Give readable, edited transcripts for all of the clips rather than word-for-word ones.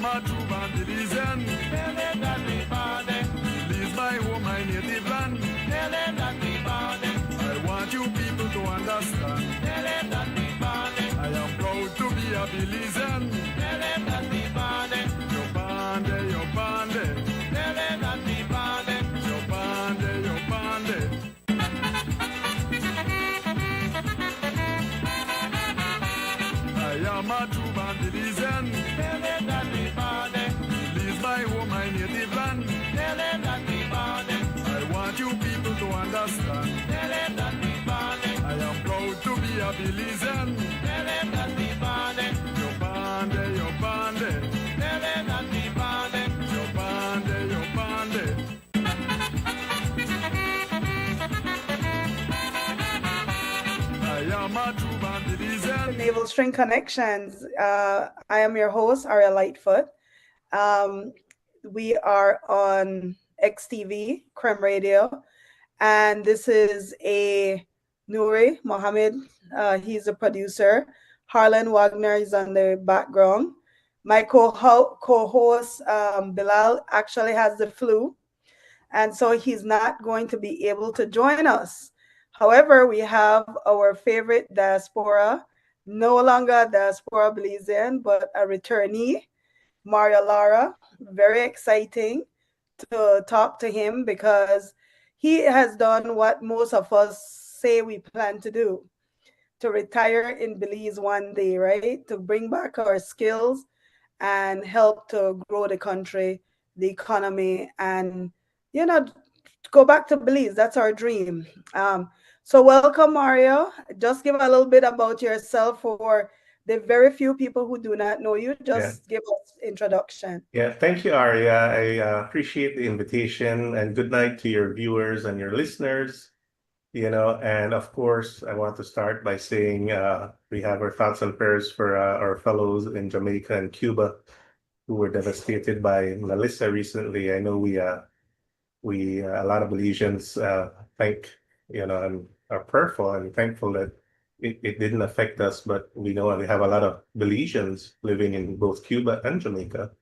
am a true Belizean. Tell them that we body. Belize my home, my native land. Tell them that we body. I want you people to understand. Tell them that we body. I am proud to be a Belizean. Tell them that we body. Your bande, your bande. Tell them that we body. Your bande, your bande. I am a true Belizean. Tell them that we body. Belize my home, my native land. Tell them that we body. I want you people to understand. Tell them that we body. I am proud to be a Belizean. Tell them that we body. Your bande, your bande. Tell them that we body. Your bande, your bande. I am a true Belizean. Naval String Connections. I am your host, ARIA LIGHTFOOT. We are on XTV, Creme Radio, and this is a Nouri Mohammed. He's a producer. Harlan Wagner is on the background. My co-host, Bilal, actually has the flu, and so he's not going to be able to join us. However, we have our favorite diaspora, no longer diaspora Belizean, but a returnee, Lara. Very exciting to talk to him because he has done what most of us say we plan to do, to retire in Belize one day, right? To bring back our skills and help to grow the country, the economy, and, go back to Belize. That's our dream. So welcome, Mario. Just give a little bit about yourself for the very few people who do not know you. Just give us introduction. Yeah, thank you, Aria. I appreciate the invitation, and good night to your viewers and your listeners. And of course, I want to start by saying we have our thoughts and prayers for our fellows in Jamaica and Cuba who were devastated by Melissa recently. I know we a lot of Belizeans and are prayerful and thankful that it didn't affect us, but we know we have a lot of Belizeans living in both Cuba and Jamaica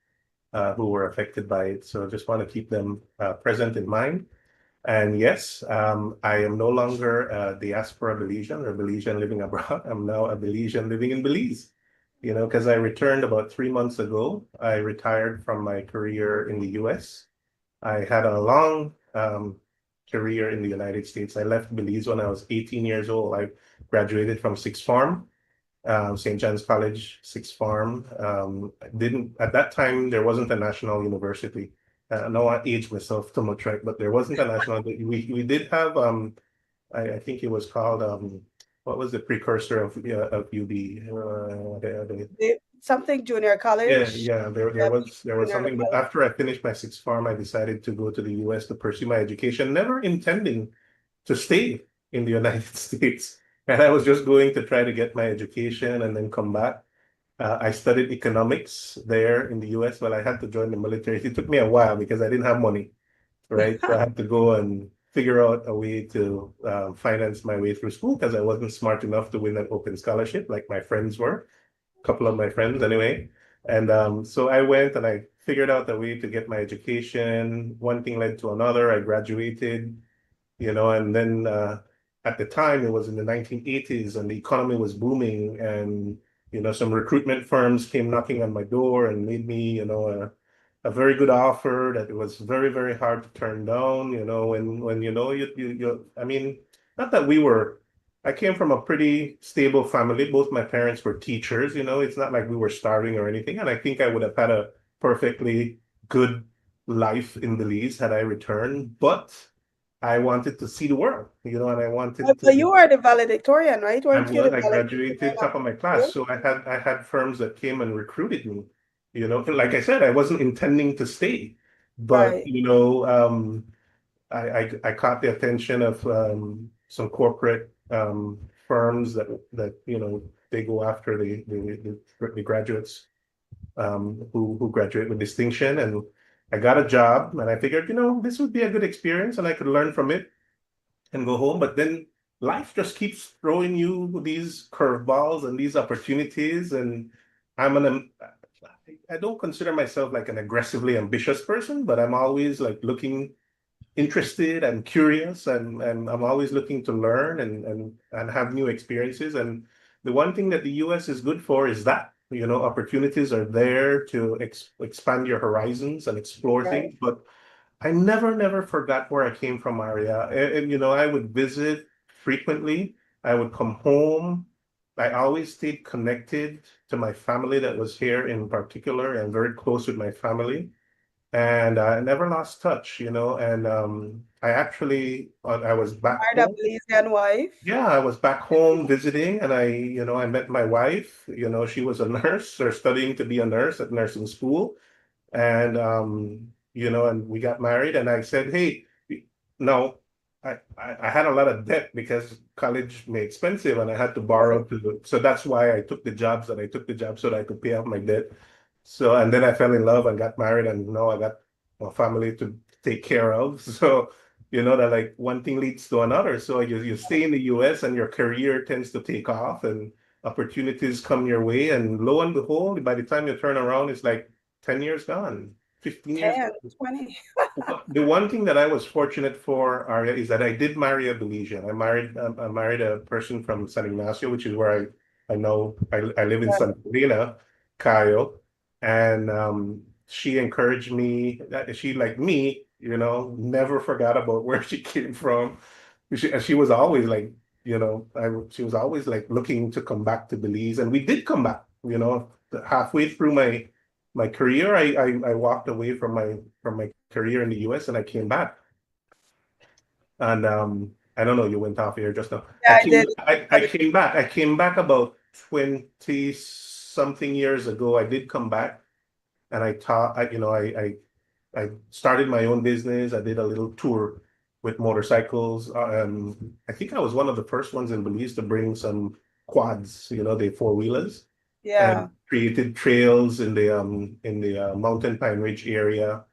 who were affected by it. So I just want to keep them present in mind. And yes, I am no longer a diaspora Belizean or Belizean living abroad. I'm now a Belizean living in Belize, because I returned about 3 months ago. I retired from my career in the US. I had a long career in the United States. I left Belize when I was 18 years old. I graduated from Sixth Form, St. John's College, Sixth Form. At that time, there wasn't a national university. I know I aged myself too much, right? But there wasn't a national. We did have, I think it was called, what was the precursor of UB? Something junior college. Yeah. There was something, but after I finished my Sixth Form, I decided to go to the US to pursue my education, never intending to stay in the United States. And I was just going to try to get my education and then come back. I studied economics there in the US, but I had to join the military. It took me a while because I didn't have money, right? So I had to go and figure out a way to finance my way through school because I wasn't smart enough to win an open scholarship like my friends were. Couple of my friends anyway. And so I went and I figured out a way to get my education. One thing led to another. I graduated, and then at the time it was in the 1980s and the economy was booming, and some recruitment firms came knocking on my door and made me a very good offer that it was very, very hard to turn down. I mean, not that I came from a pretty stable family. Both my parents were teachers, it's not like we were starving or anything. And I think I would have had a perfectly good life in Belize had I returned. But I wanted to see the world, and I wanted to. But you were the valedictorian, right? I graduated top of my class. So I had firms that came and recruited me. Like I said, I wasn't intending to stay. But, right. I caught the attention of some corporate firms that they go after the graduates who graduate with distinction, and I got a job, and I figured this would be a good experience, and I could learn from it and go home. But then life just keeps throwing you these curveballs and these opportunities, and I'm an I don't consider myself like an aggressively ambitious person, but I'm always like looking interested and curious, and I'm always looking to learn and have new experiences. And the one thing that the US is good for is that, opportunities are there to expand your horizons and explore Right. things. But I never forgot where I came from, Aria. I would visit frequently. I would come home. I always stayed connected to my family that was here in particular, and very close with my family. And I never lost touch, and I actually, I was back Married a home. Belizean wife. Yeah, I was back home visiting, and I met my wife. She was a nurse or studying to be a nurse at nursing school. And and we got married, and I said, hey, no, I had a lot of debt because college made expensive, and I had to Right. borrow so that's why I took the jobs that I took the job so that I could pay off my debt. So, and then I fell in love and got married, and now I got a family to take care of. So, that like one thing leads to another. So you stay in the US and your career tends to take off, and opportunities come your way. And lo and behold, by the time you turn around, it's like 10 years gone, 15 years 10, gone. 20. The one thing that I was fortunate for, Arya, is that I did marry a Belizean. I married a person from San Ignacio, which is where I know I live in Santa Elena, Cayo, and she encouraged me. That she, like me, never forgot about where she came from. She was always like, she was always like looking to come back to Belize, and we did come back. Halfway through my career, I walked away from my career in the US, and I came back. And I don't know, you went off here just now. Yeah, I did. I came back. I came back about 20 something years ago. I did come back, and I taught, I started my own business. I did a little tour with motorcycles. I think I was one of the first ones in Belize to bring some quads, the four-wheelers, Yeah. and created trails in the Mountain Pine Ridge area.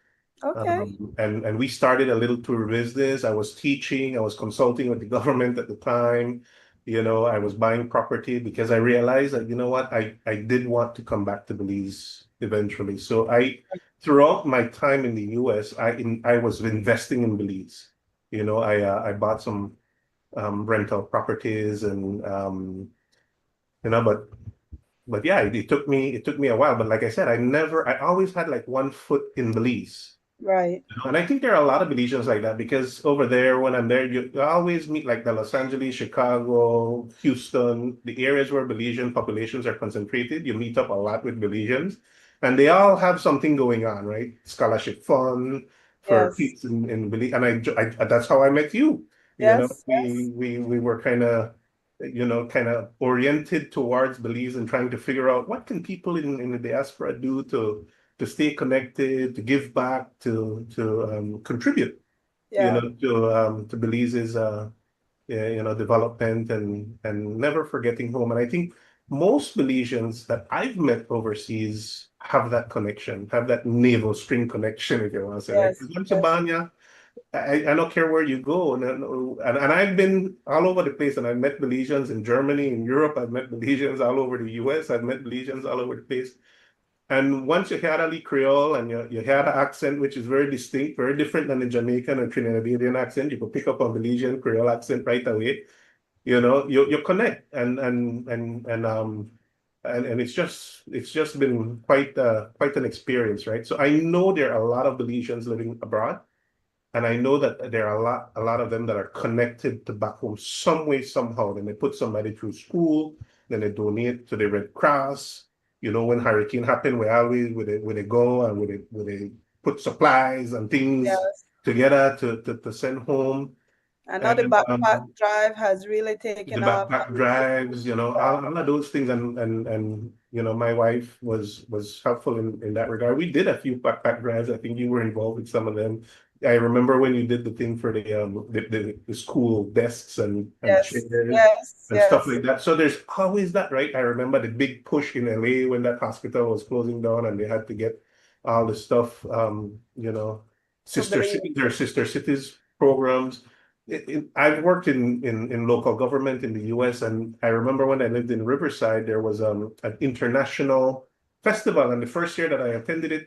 Okay. And we started a little tour business. I was teaching, I was consulting with the government at the time. I was buying property because I realized that, what, I did want to come back to Belize eventually. So throughout my time in the US, I was investing in Belize. I bought some rental properties, and but yeah, it took me a while. But like I said, I always had like one foot in Belize. Right. And I think there are a lot of Belizeans like that, because over there, when I'm there, you always meet like the Los Angeles, Chicago, Houston, the areas where Belizean populations are concentrated. You meet up a lot with Belizeans, and they all have something going on, right? Scholarship fund for Yes. kids in Belize, and that's how I met you. Yes. Yes. We were kind of oriented towards Belize and trying to figure out what can people in the diaspora do to stay connected, to give back, to contribute, Yeah. to Belize's development, and never forgetting home. And I think most Belizeans that I've met overseas have that connection, have that navel string connection, if you want to say, right? Yes. Because I'm Yes. Sabanya, I don't care where you go. And I've been all over the place, and I've met Belizeans in Germany, in Europe. I've met Belizeans all over the US. I've met Belizeans all over the place. And once you hear Ali Creole, and you hear the accent, which is very distinct, very different than the Jamaican or Trinidadian accent, you can pick up a Belizean Creole accent right away. You connect, and it's just been quite an experience, right? So I know there are a lot of Belizeans living abroad. And I know that there are a lot of them that are connected to back home some way, somehow. Then they put somebody through school, then they donate to the Red Cross. When hurricane happened, we go, and we put supplies and things Yes. together to send home. I know the And backpack drive has really the taken off. backpack drives, all of those things, and my wife was helpful in that regard. We did a few backpack drives. I think you were involved with some of them. I remember when you did the thing for the school desks and Yes. chairs Yes. and stuff Yes. like that. So there's always that, right? I remember the big push in LA when that hospital was closing down, and they had to get all the stuff, To believe. their sister cities programs. I've worked in local government in the US, and I remember when I lived in Riverside, there was an international festival, and the first year that I attended it,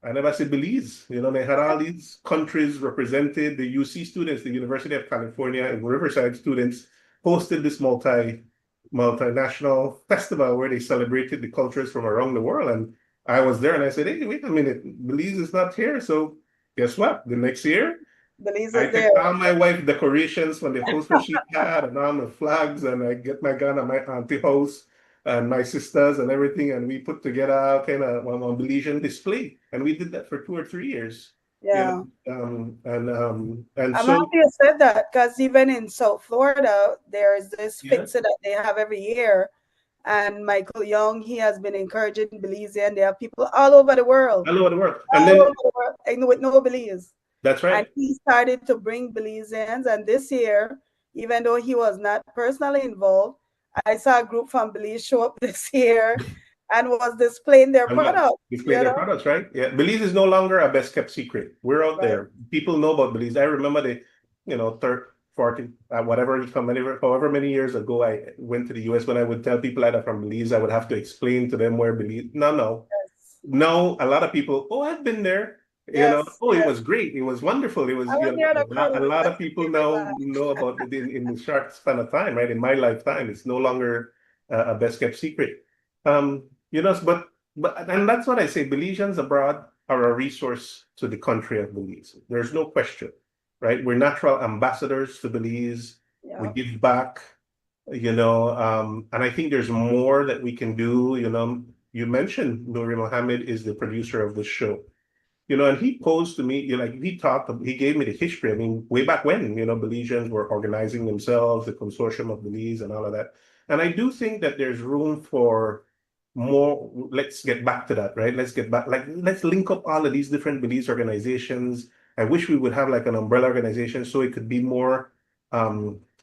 I never said Belize. They had all these countries represented. The UC students, the University of California and Riverside students, hosted this multinational festival where they celebrated the cultures from around the world. And I was there, and I said, "Hey, wait a minute, Belize is not here." So guess what? The next year, Belize I is there. take all my wife decorations from the house where she had, and all the flags, and I get my gun at my auntie house and my sisters and everything, and we put together kind of one Belizean display, and we did that for 2 or 3 years. Yeah. And I'm so happy you said that, because even in South Florida, there's this yeah, fixer that they have every year. And Michael Young, he has been encouraging Belize, and there are people all over the world, all over the world, and all then over the world, and with no Belize. that's And right. he started to bring Belizeans. And this year, even though he was not personally involved, I saw a group from Belize show up this year and was displaying their And what? product, Display their products, right? Yeah. Belize is no longer a best kept secret. We're out right? there. People know about Belize. I remember 30, 40, whatever, however many years ago I went to the US. When I would tell people that I'm from Belize, I would have to explain to them where Belize. No. Yes. No, a lot of people, oh, I've been there. Yes, Oh, it yes. was great. It was wonderful. It was, I was there on a a cruise. lot That's of my people favorite now line. know about it in the short span of time, right? In my lifetime, it's no longer a best kept secret. And that's what I say. Belizeans abroad are a resource to the country of Belize. There's no question, right? We're natural ambassadors to Belize. We Yeah, give back, and I think there's more that we can do. You mentioned Nuri Mohammed is the producer of the show. And he posed to me, he gave me the history. I mean, way back when, Belizeans were organizing themselves, the consortium of Belize and all of that. And I do think that there's room for more. Let's get back to that, right? Let's get back, let's link up all of these different Belize organizations. I wish we would have like an umbrella organization so it could be more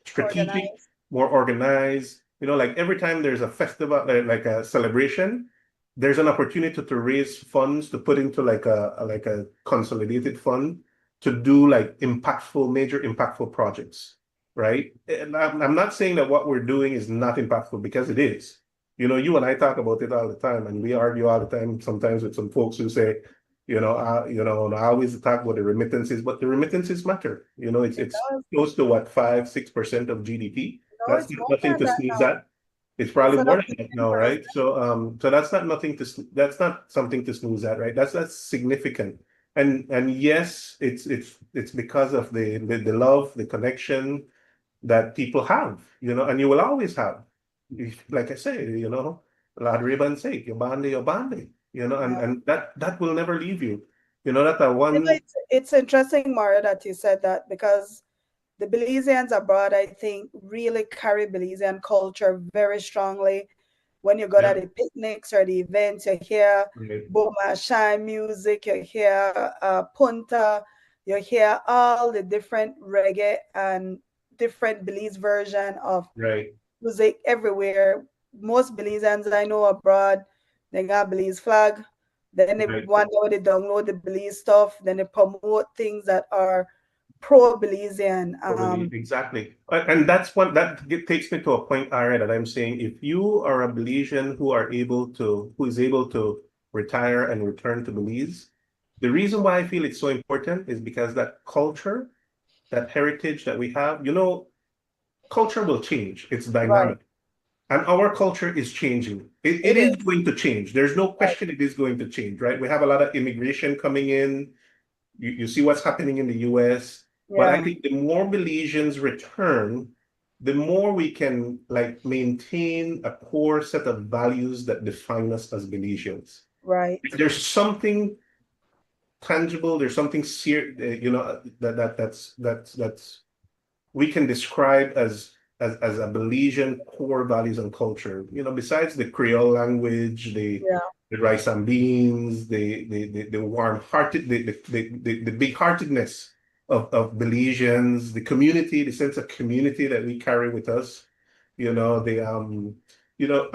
strategic, organized. more organized. Like every time there's a festival, like a celebration, there's an opportunity to raise funds to put into like a consolidated fund to do like major impactful projects, right? And I'm not saying that what we're doing is not impactful, because it is. You and I talk about it all the time, and we argue all the time sometimes with some folks who say, and I always talk about the remittances, but the remittances matter. It It's does. close to what, 5-6% of GDP. No, That's it's more nothing than to that sneeze now. at. It's It's probably more up than to that now, 10%. right? So that's not something to snooze at, right? That's significant. And yes, it's because of the love, the connection that people have, and you will always have. Like I say, Lad Ribbon sake, your bande, Yeah. and that will never leave you. That one. It's interesting, Mario, that you said that, because the Belizeans abroad, I think, really carry Belizean culture very strongly. When you go to Yeah, the picnics or the events, you hear right, Boma Shine music, you hear Punta, you hear all the different reggae and different Belize version of right, music everywhere. Most Belizeans I know abroad, they got Belize flag. Then they right. wonder they download the Belize stuff. Then they promote things that are pro Belizean. Totally, exactly. And that's one that takes me to a point, Aria, that I'm saying if you are a Belizean who is able to retire and return to Belize, the reason why I feel it's so important is because that culture, that heritage that we have, culture will change. It's Right. dynamic. And our culture is changing. It It is is. going to change. There's no Right. question it is going to change, right? We have a lot of immigration coming in. You see what's happening in the US. But I Yeah. think the more Belizeans return, the more we can like maintain a core set of values that define us as Belizeans. Right. There's something tangible, there's something that's we can describe as a Belizean core values and culture. Besides the Creole language, Yeah. the rice and beans, the warm-hearted, the big-heartedness of Belizeans, the community, the sense of community that we carry with us. The you know,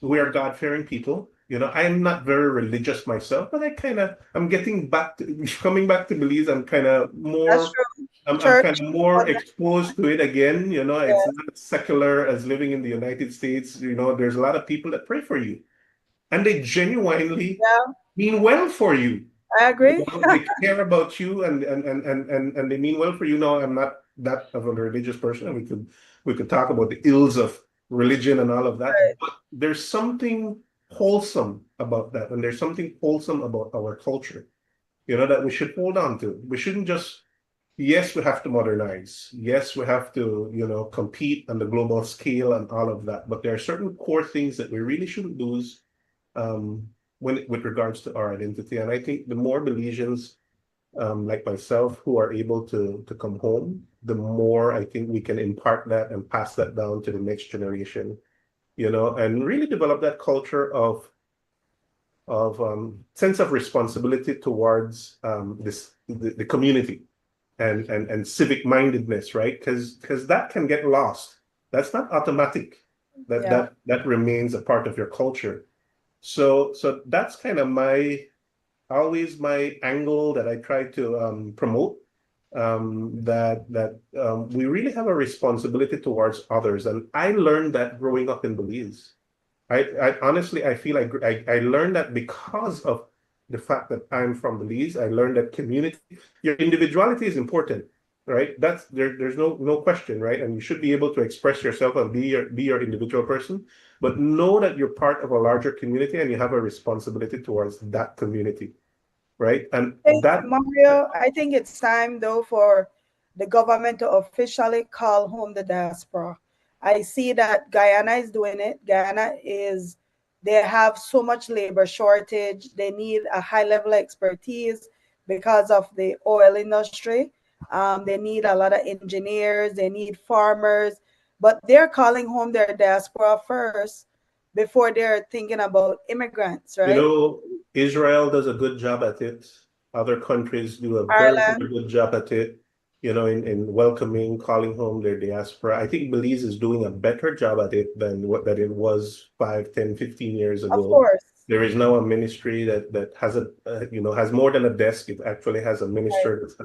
we are God-fearing people. I'm not very religious myself, but I'm getting back to coming back to Belize. That's true. I'm kind Church. of more exposed to it again. It's Yes. not as secular as living in the United States. There's a lot of people that pray for you. and they genuinely Yeah, mean well for you. I You agree. know, they care about you and they mean well for you. No, I'm not that of a religious person, and we could talk about the ills of religion and all of that. Right. But there's something wholesome about that, and there's something wholesome about our culture, that we should hold on to. We shouldn't just, yes, we have to modernize. Yes, we have to, compete on the global scale and all of that. But there are certain core things that we really shouldn't lose um, with regards to our identity. And I think the more Belizeans like myself who are able to come home, the more I think we can impart that and pass that down to the next generation, and really develop that culture of sense of responsibility towards the community and civic mindedness, right? Because that can get lost. That's not automatic. That Yeah. that that remains a part of your culture. So that's kind of always my angle that I try to promote. That we really have a responsibility towards others, and I learned that growing up in Belize. I honestly I feel like I learned that because of the fact that I'm from Belize. I learned that your individuality is important, right? There's no question, right? And you should be able to express yourself and be your individual person, but know that you're part of a larger community and you have a responsibility towards that community, right? And Hey, that Mario, I think it's time though for the government to officially call home the diaspora. I see that Guyana is doing it. They have so much labor shortage. They need a high level expertise because of the oil industry. They need a lot of engineers, they need farmers, but they're calling home their diaspora first before they're thinking about immigrants, You right? know, Israel does a good job at it. Other countries do a very, very Ireland, good job at it, in welcoming, calling home their diaspora. I think Belize is doing a better job at it than what that it was 5, 10, 15 years of ago. course. There is now a ministry that has has more than a desk. It actually has a Right. minister that's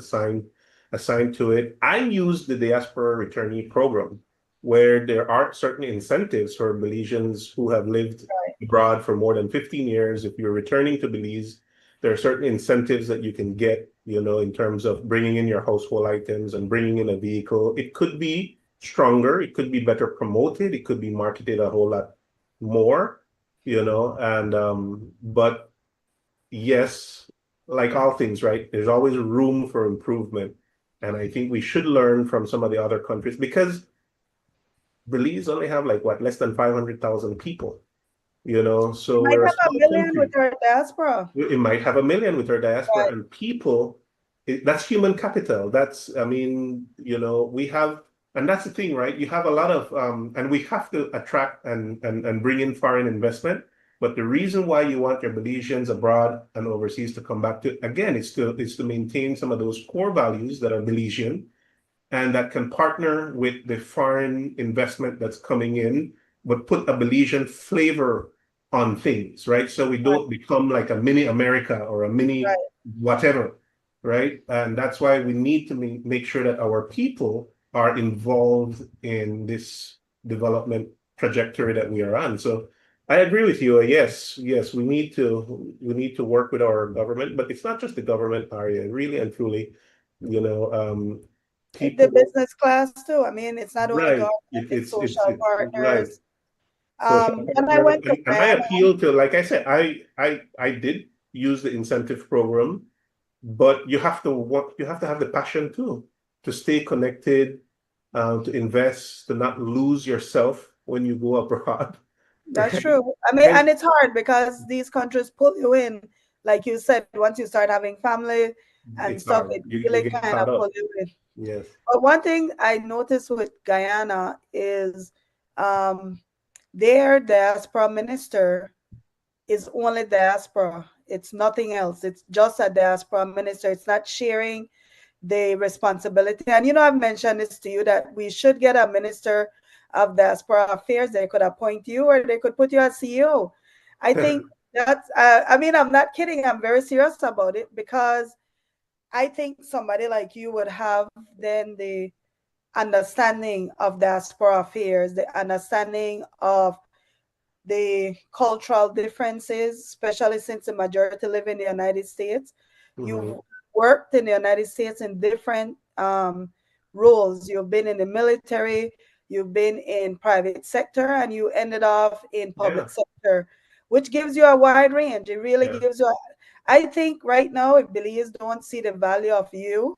assigned to it. I use the diaspora returnee program where there are certain incentives for Belizeans who have lived Right. abroad for more than 15 years. If you're returning to Belize, there are certain incentives that you can get, in terms of bringing in your household items and bringing in a vehicle. It could be stronger, it could be better promoted, it could be marketed a whole lot more, and but yes, like all things, right? There's always room for improvement. And I think we should learn from some of the other countries because Belize only have like what, less than 500,000 people, We so might we're a have a small million country. with our diaspora. It might have a million with our diaspora Right. and people. That's human capital. I mean, we have, and that's the thing, right? You have a lot of, and we have to attract and bring in foreign investment. But the reason why you want your Belizeans abroad and overseas to come back to, again, is to maintain some of those core values that are Belizean and that can partner with the foreign investment that's coming in, but put a Belizean flavor on things, right? So we Right. don't become like a mini America or a mini Right. whatever, right? And that's why we need to make sure that our people are involved in this development trajectory that we are on. So I agree with you. Yes, yes, we need to work with our government, but it's not just the government, Aria, really and truly, you know, The people, business class too. I mean, it's not only right? government, it's social It's right. partners. Social When I partners, went to and I Guyana, appeal to, like I said, I did use the incentive program, but you have to have the passion too, to stay connected, to invest, to not lose yourself when you go abroad, that's right? true. I mean, And and it's hard because these countries pull you in. Like you said, once you start having family and it's stuff, hard. it You really get kind caught of pull up. you in. Yes. But one thing I noticed with Guyana is um, their diaspora minister is only diaspora. It's nothing else. It's just a diaspora minister. It's not sharing the responsibility. And I've mentioned this to you that we should get a minister of diaspora affairs. They could appoint you or they could put you as CEO. I think that's, I mean, I'm not kidding. I'm very serious about it because I think somebody like you would have then the understanding of diaspora affairs, the understanding of the cultural differences, especially since the majority live in the United States. You've worked in the United States in different roles. You've been in the military, you've been in private sector, and you ended off in public sector, which gives you a wide range. It really gives you I think right now, if Belize don't see the value of you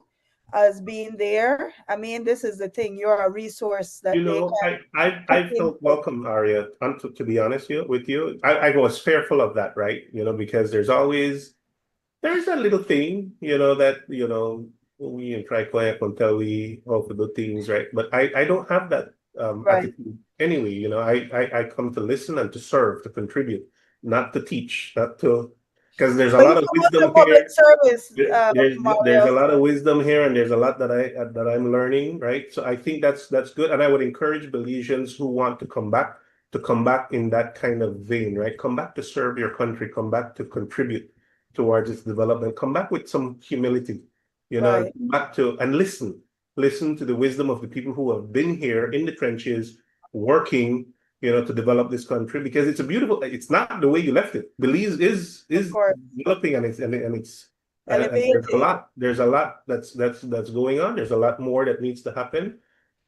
as being there, I mean, this is the thing. You're a resource that they can I felt welcome, Aria. To be honest with you, I was fearful of that, right? Because there's a little thing, that we in Tricoya can tell we how to do things, right? But I don't have that attitude anyway. I come to listen and to serve, to contribute, not to teach, not to because there's a But lot you of promote the wisdom public here. service, There's a Mario. lot of wisdom here, and there's a lot that I'm learning, right? So I think that's good, and I would encourage Belizeans who want to come back in that kind of vein, right? Come back to serve your country, come back to contribute towards its development, come back with some humility, and come back to and listen to the wisdom of the people who have been here in the trenches, working, to develop this country because it's not the way you left it. Belize is developing and it's Elevated. there's a lot that's going on. There's a lot more that needs to happen.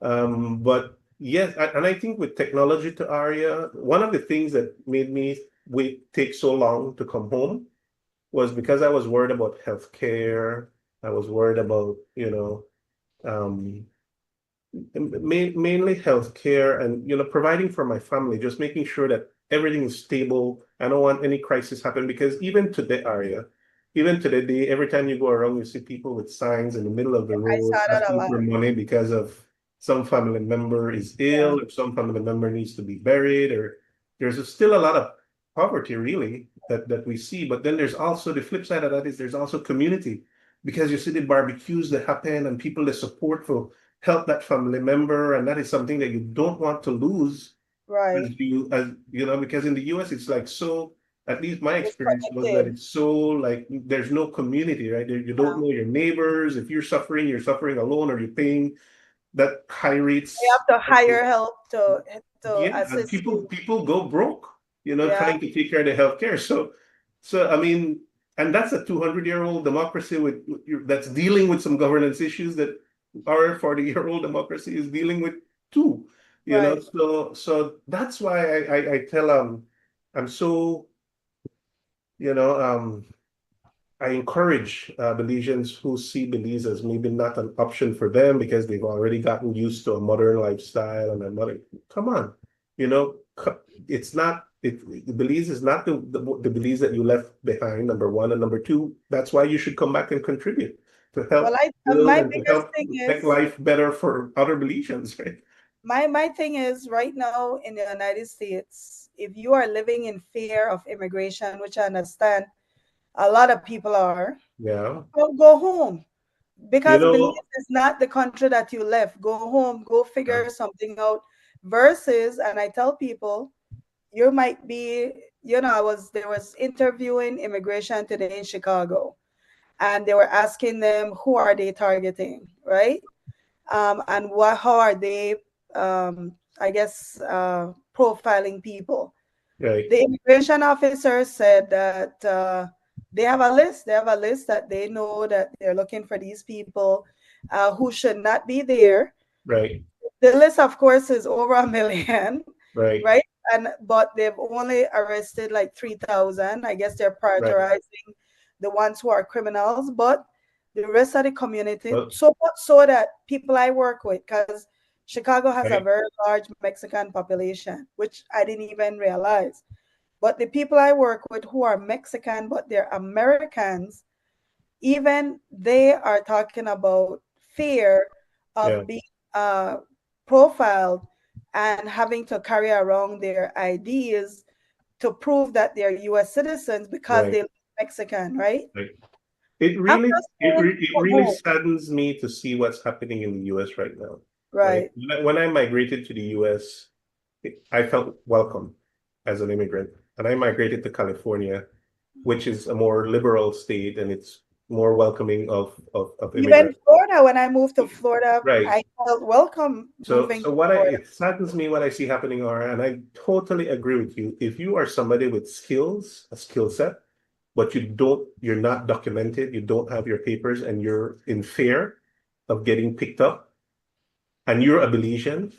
But yes, and I think with technology to ARIA, one of the things that made me take so long to come home was because I was worried about healthcare. I was worried about, um, mainly healthcare and providing for my family, just making sure that everything is stable. I don't want any crisis happen because even to the area, even to the day, every time you go around, you see people with signs in the middle of the I road saw that a asking lot. for money because of some family member is ill or some family member needs to be buried, or still a lot of poverty really that we see. But then there's also the flip side of that is there's also community because you see the barbecues that happen and people that support for help that family member, and that is something that you don't want to lose because in the US it's like so, at least my experience was that Disconnected. it's so like there's no community, right? You don't know your neighbors. If you're suffering alone, or you're paying that high You rates. have to hire help to Yeah, and assist you. people go broke, Yeah, trying to take care of the healthcare. So I mean, and that's a 200-year-old democracy that's dealing with some governance issues that our 40-year-old democracy is dealing with too. right. So that's why I tell I'm so I encourage Belizeans who see Belize as maybe not an option for them because they've already gotten used to a modern lifestyle and a modern. Come on, it's not. Belize is not the Belize that you left behind. Number one, and number two, that's why you should come back and contribute to Well, help build my and to biggest help thing make is life better for other Belizeans, right? my thing is right now in the United States, if you are living in fear of immigration, which I understand a lot of people are, Yeah, go home. you Because Belize know. is not the country that you left. Go home, go Yeah, figure something out. Versus, and I tell people, you might be, there was interviewing immigration today in Chicago, and they were asking them who are they targeting, right? And how are they, I guess, profiling people. right, The immigration officer said that they have a list. They have a list that they know that they're looking for these people who should not be there. right, The list, of course, is over 1 million, right, right? But they've only arrested like 3,000. I guess they're right. prioritizing the ones who are criminals, but the rest of the community. Well, So much so that people I work with, because Chicago has a right, very large Mexican population, which I didn't even realize. But the people I work with who are Mexican, but they're Americans, even they are talking about fear yeah, of being uh, profiled and having to carry around their IDs to prove that they're US citizens because right, they look Mexican, right? right. It I'm really, just saying, it go really home. saddens me to see what's happening in the US right now, right? Right, When I migrated to the US, I felt welcome as an immigrant, and I migrated to California, which is a more liberal state, and it's more welcoming of Even immigrants. Florida, when I moved to Florida, Right. I felt welcome So, moving so to what Florida. it saddens me what I see happening, Lara, and I totally agree with you. If you are somebody with skills, a skill set, but you're not documented, you don't have your papers, and you're in fear of getting picked up, and you're a Belizean,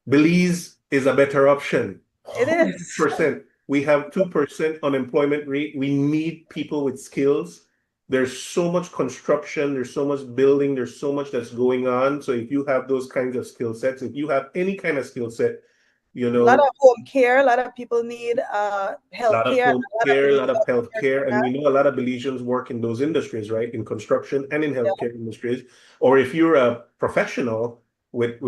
Belize is a better option. It is. 100%. We have 2% unemployment rate. We need people with skills. There's so much construction, there's so much building, there's so much that's going on. So if you have those kinds of skill sets, if you have any kind of skill set, you A lot know, of home care. A lot of people need a health lot of care. home A lot of care, a lot of Belizeans health are care, doing and that. we know a lot of Belizeans work in those industries, right? In construction and in Yeah, healthcare industries. Or if you're a professional with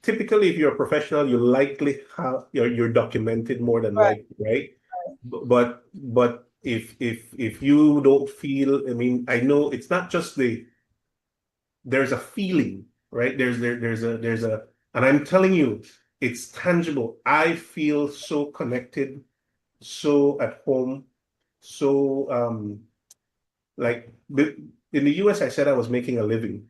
typically if you're a professional, you likely have you're documented more than right. likely, right? But if you don't feel, I mean, I know it's not just there's a feeling, right? There's a and I'm telling you, it's tangible. I feel so connected, so at home, so like in the US, I said I was making a living,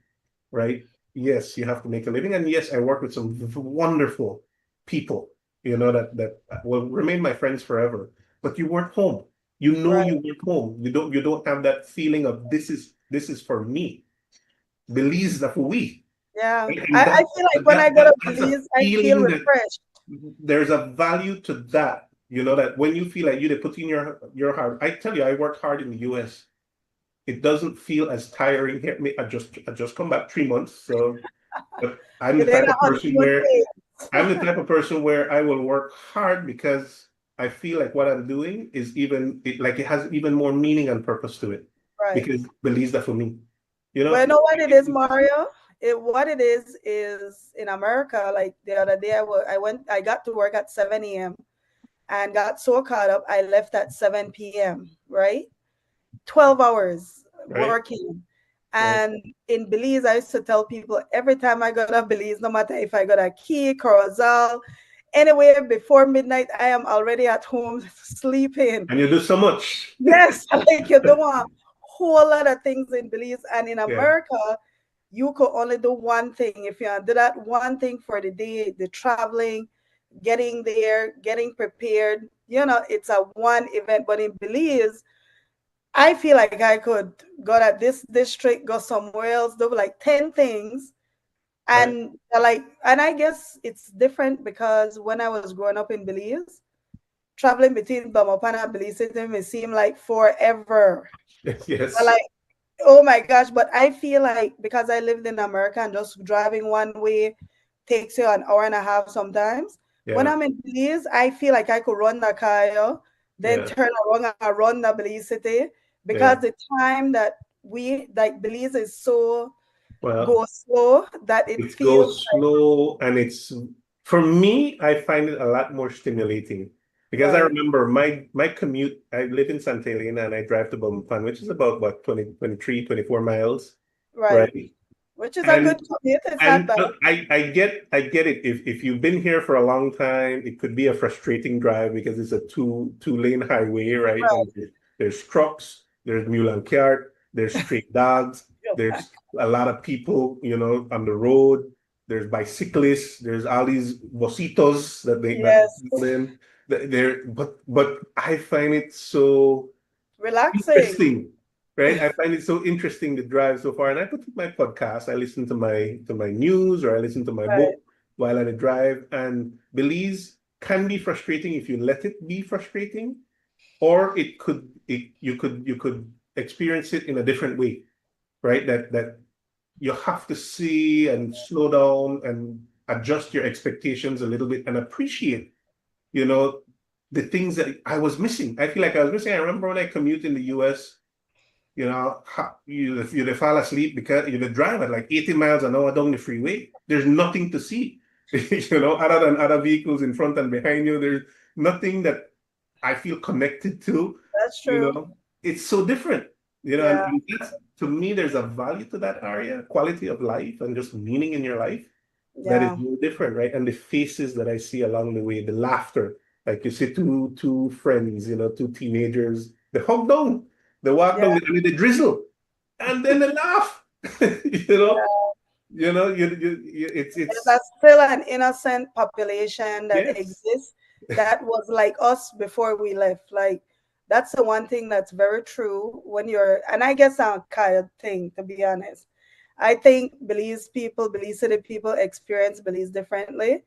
right? Yes, you have to make a living, and yes, I work with some wonderful people, that will remain my friends forever. But you work home. You know Right. you work home. You don't have that feeling of this is for me. Belize that for we. Yeah. And I that feel like when I that go that to that's a Belize, I feel feeling that refreshed. there's a value to that. That when you feel like they put in your heart. I tell you, I worked hard in the US. It doesn't feel as tiring here. I just come back 3 months, so but I'm You're the there type on of person honeymoon where phase. I will work hard because I feel like what I'm doing is like it has even more meaning and purpose to it Right. because believes that for me. You But know, you know what it is, Mario? What it is in America. Like the other day, I got to work at 7 a.m. and got so caught up, I left at 7 p.m. Right, 12 hours right? working. Right. And in Belize, I used to tell people every time I go to Belize, no matter if I go to Key, Corozal, anywhere before midnight, I am already at home sleeping. And you do so much. Yes, like you do a whole lot of things in Belize. And in Yeah. America, you could only do one thing. If you do that one thing for the day, the traveling, getting there, getting prepared, it's a one event. But in Belize, I feel like I could go to this district, go somewhere else, do like 10 things. Right. And I guess it's different because when I was growing up in Belize, traveling between Bamopana and Belize City may seem like forever. But Yes. like, oh my gosh, but I feel like because I lived in America and just driving one way takes you an hour and a half sometimes. When Yeah. I'm in Belize, I feel like I could run the car, then Yeah. turn around and run the Belize city because Yeah. the time that we like Belize is so Well, go slow that it it feels goes slow, and for me, I find it a lot more stimulating because I right, remember my commute. I live in Santa Elena and I drive to Bumpan, which is about what 24 miles, right, right? which is a good And commute. It's not and bad. look, I get it. If you've been here for a long time, it could be a frustrating drive because it's a two-lane highway, right? Right. And there's trucks, there's mule and cart, there's stray dogs, there's a lot of people, on the road. There's bicyclists, there's all these bocitos that Yes, people in. But I find it so relaxing. interesting, right? I find it so interesting to drive so far, and I put my podcast. I listen to my news, or I listen to my Right. book while I drive. And Belize can be frustrating if you let it be frustrating, or you could experience it in a different way, right? That you have to see and slow down and adjust your expectations a little bit and appreciate, you know, the things that I was missing. I feel like I was missing. I remember when I commute in the US, you fall asleep because you drive at like 80 miles an hour down the freeway. There's nothing to see, other than other vehicles in front and behind you. There's nothing that I feel connected to. That's You true. know, it's so different. Yeah. And to me, there's a value to that area, quality of life, and just meaning in your life that is Yeah. very different, right? And the faces that I see along the way, the laughter, like you see two friends, two teenagers, they hug down. They walk down and they drizzle, and then they laugh. You know, it's That's still an innocent population that yes, exists that was like us before we left. Like that's the one thing that's very true when you're, and I guess I'm kind of thing, to be honest. I think Belize people, Belize City people experience Belize differently.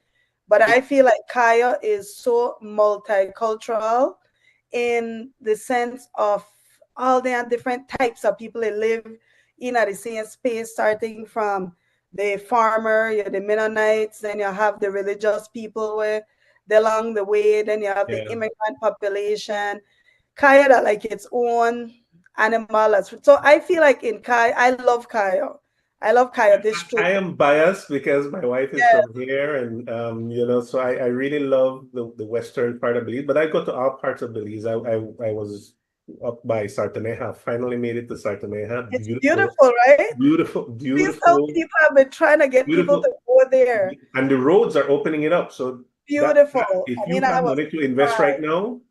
But I feel like Kaya is so multicultural in the sense of all the different types of people that live in the same space, starting from the farmer, you're the Mennonites, then you have the religious people where along the way, then you have the yeah. immigrant population. Kaya that like its own animal. So I feel like in Kaya, I love Kaya. I love Kaya I district. am biased because my wife is Yeah, from here, and so I really love the western part of Belize. But I go to all parts of Belize. I was up by Sartaneja. Finally made it to Sartaneja. it's Beautiful, beautiful, right? beautiful, See, some beautiful, people have been trying to get people to beautiful. go there. And the roads are opening it up. So that Beautiful. if I you mean, I have was money to invest right surprised. now,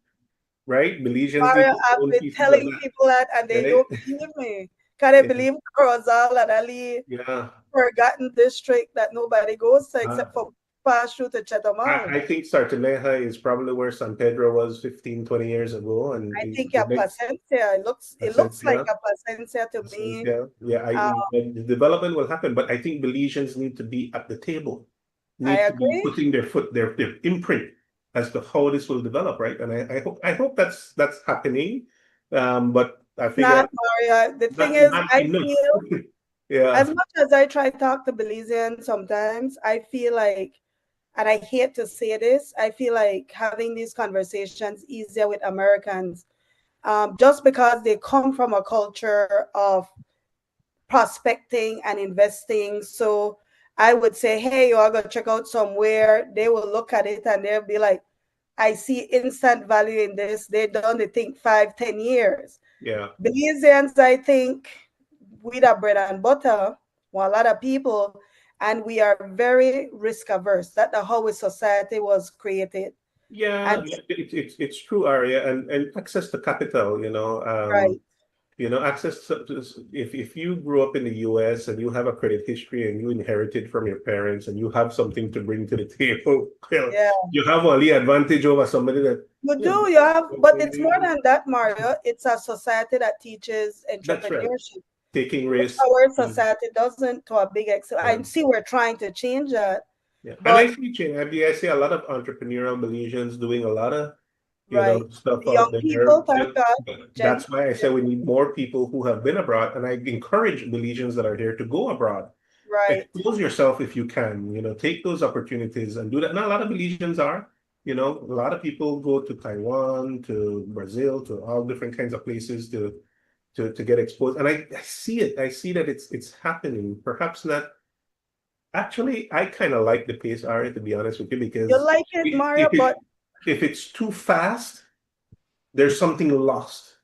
right? Belizeans need Mario, to I've own been pieces of telling that, people that, and they right? don't believe me. Can they Yeah, believe Corozal and Ali yeah. forgotten district that nobody goes to Uh, except for pass through to Chetamal? I think Sartaneja is probably where San Pedro was 15, 20 years ago, and I think the a next Placencia. It looks like Placencia, a Placencia to me. Placencia, yeah, Uh, the development will happen, but I think Belizeans need to be at the table, I need to be agree. putting their imprint as to how this will develop, right? And I hope that's happening, but I figure Not Mario. The thing is, not I enough. feel Yeah, as much as I try to talk to Belizeans sometimes, I feel like, and I hate to say this, I feel like having these conversations easier with Americans, just because they come from a culture of prospecting and investing. So I would say, hey, you are going to check out somewhere. They will look at it and they'll be like, I see instant value in this. They don't they think 5, 10 years. yeah. Belizeans, I think, we are bread and butter for a lot of people, and we are very risk averse. That's how our society was created. Yeah, And it's true, Aria, and access to capital, right, access if you grew up in the US and you have a credit history and you inherited from your parents and you have something to bring to the table, yeah, you have only advantage over somebody that, you you do. You have, but it's more know, than that, Mario. It's a society that teaches that's right, entrepreneurship. taking risks. Our society doesn't, to a big extent. Yeah. I see we're trying to change that, Yeah. And I but see change. I see a lot of entrepreneurial Malaysians doing a lot of, right, stuff out young there. people, thank God, Gen That's why I say we need more people who have been abroad. And I encourage Malaysians that are here to go abroad. right. Expose yourself if you can, take those opportunities and do that. Now, a lot of Malaysians are, a lot of people go to Taiwan, to Brazil, to all different kinds of places to get exposed. And I see it. I see that it's happening. Perhaps not. Actually, I kind of like the pace, Ari, to be honest with you, You because like it, if, Mario, if but it if it's too fast, there's something lost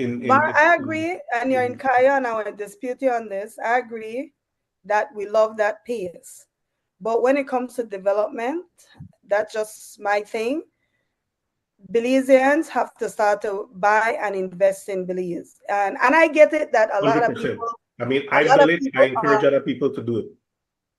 I agree, and you're in in Kaya, and I want to dispute you on this. I agree that we love that pace. But when it comes to development, that's just my thing. Belizeans have to start to buy and invest in Belize. And I get it that a 100%. I mean, I've lot of done it. I people encourage other people to do it.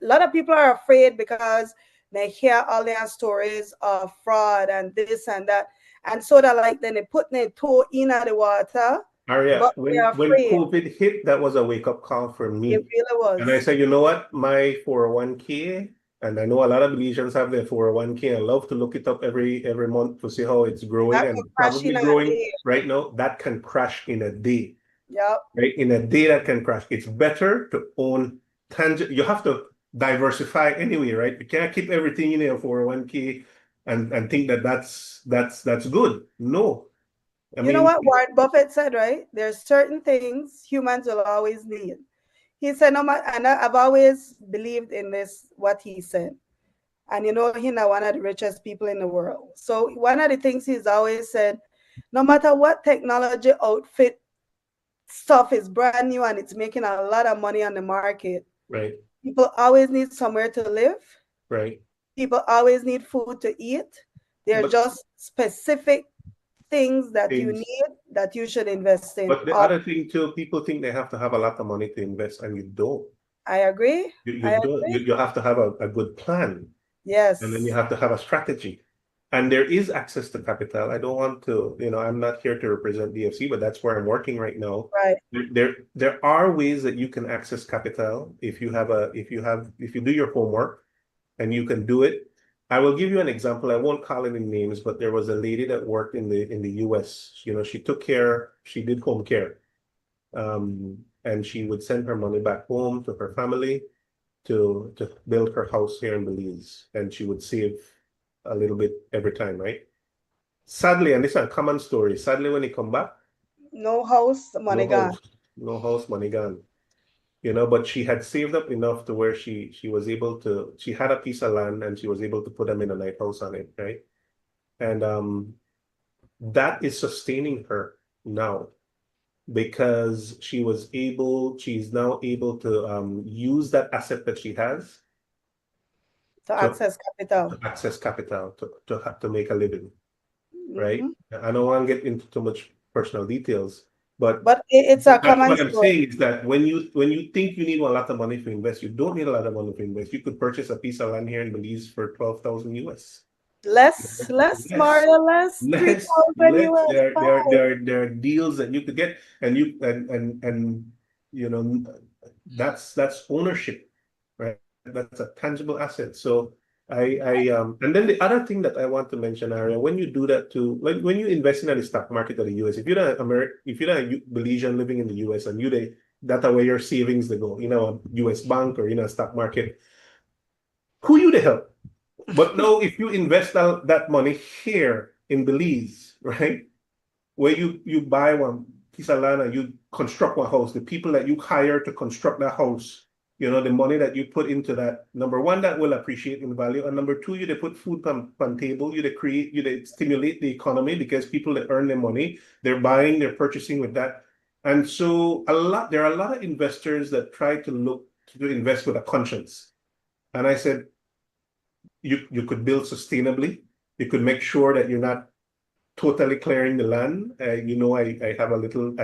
a lot of people are afraid because they hear all their stories of fraud and this and that. And so they're like then they put their toe in the water, Aria, but they're when afraid. COVID hit, that was a wake-up call for It me. really And I was. said, you know what? My 401k, and I know a lot of Belizeans have their 401k. I love to look it up every month to see how it's growing That could and crash in probably a growing day. right now. That can crash in a day. Yep. Right? In a day that can crash. It's better to own tangible. You have to diversify anyway, right? You can't keep everything in your 401k and think that that's good. No. I You know mean, what Warren Buffett said, right? There's certain things humans will always need. He said, no matter, and I've always believed in this, what he said. And he's now one of the richest people in the world. So one of the things he's always said, no matter what technology outfit stuff is brand new and it's making a lot of money on the market, right, people always need somewhere to live. right. People always need food to eat. They're But just specific things that you Things. need that you should invest in. But the other thing too, people think they have to have a lot of money to invest, and you don't. I agree. You don't. You have to have a good plan, and then you Yes. have to have a strategy. And there is access to capital. I don't want to, I'm not here to represent DFC, but that's where I'm working right now. Right. There are ways that you can access capital if you do your homework and you can do it. I will give you an example. I won't call any names, but there was a lady that worked in the US. She did home care. And she would send her money back home to her family to build her house here in Belize, and she would save a little bit every time, right? Sadly, and this is a common story, sadly, when he come back, No house, money gone. No house, money gone. But she had saved up enough to where she had a piece of land and she was able to put them in a night house on it, right? And that is sustaining her now because she's now able to use that asset that she has To access capital. to make a living, right? Mm-hmm. I don't want to get into too much personal details, but it's a that's common what I'm story. saying is that when you think you need a lot of money to invest, you don't need a lot of money to invest. You could purchase a piece of land here in Belize for 12,000 US. Less, Mario, less, Less, 3,000 US. there are deals that you could get, and that's ownership, right? That's a tangible asset. So and then the other thing that I want to mention, Aria, when you do that too, like when you invest in the stock market of the US, if you're not a Belizean living in the US and that's where your savings they go, a US bank or a stock market, who you to help? But no, if you invest that money here in Belize, right, where you buy one piece of land and you construct one house, the people that you hire to construct that house, the money that you put into that, number one, that will appreciate in value, and number two, they put food on table, they stimulate the economy because people that earn their money, they're buying, they're purchasing with that. And so there are a lot of investors that try to look to invest with a conscience. And I said, you could build sustainably. You could make sure that you're not totally clearing the land. I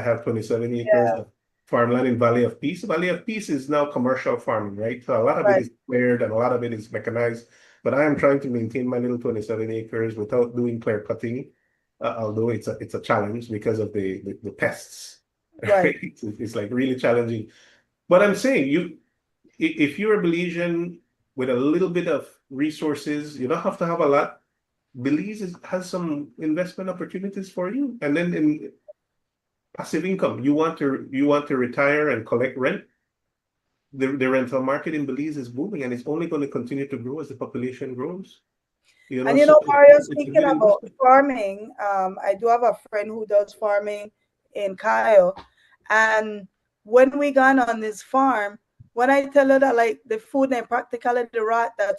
have 27 acres of farmland in Valley of Peace. Valley of Peace is now commercial farming, right? So a lot of it is cleared and a lot of it is mechanized. But I am trying to maintain my little 27 acres without doing clear cutting, although it's a challenge because of the pests. Right. It's like really challenging. But I'm saying if you're a Belizean with a little bit of resources, you don't have to have a lot. Belize has some investment opportunities for you, and then in passive income, you want to retire and collect rent. The rental market in Belize is booming, and it's only going to continue to grow as the population grows. Mario, speaking about farming, I do have a friend who does farming in Kyle, and when we gone on this farm, when I tell her that like the food and practically the rat, the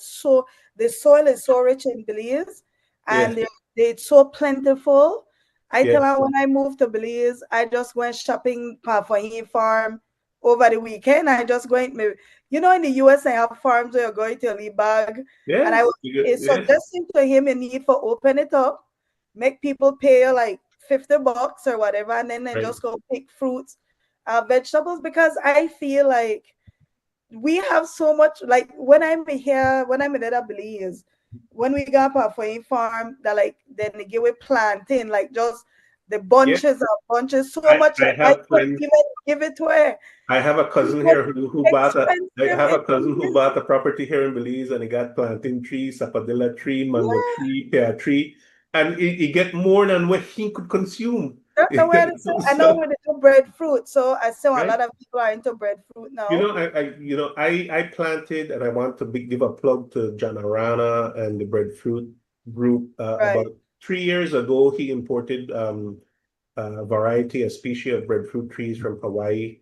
soil is so rich in Belize, and it's so plentiful. I tell her when I moved to Belize, I just went shopping for his farm over the weekend. I just went, in the US, I have farms where you're going to leave bag. Yes, and I was suggesting to him a need for open it up, make people pay like $50 or whatever, and then just go pick fruits, vegetables, because I feel like we have so much, like when I'm in other Belize, when we got for a farm that like then they give a plantain, like just the bunches so much I could even give it to her. I have a cousin here who bought a property here in Belize, and he got plantain tree, sapodilla tree, mango tree, pear tree, and he get more than what he could consume. I know we do breadfruit, so I see a lot of people are into breadfruit now. I planted, and I want to give a plug to John Arana and the breadfruit group. About 3 years ago, he imported a species of breadfruit trees from Hawaii.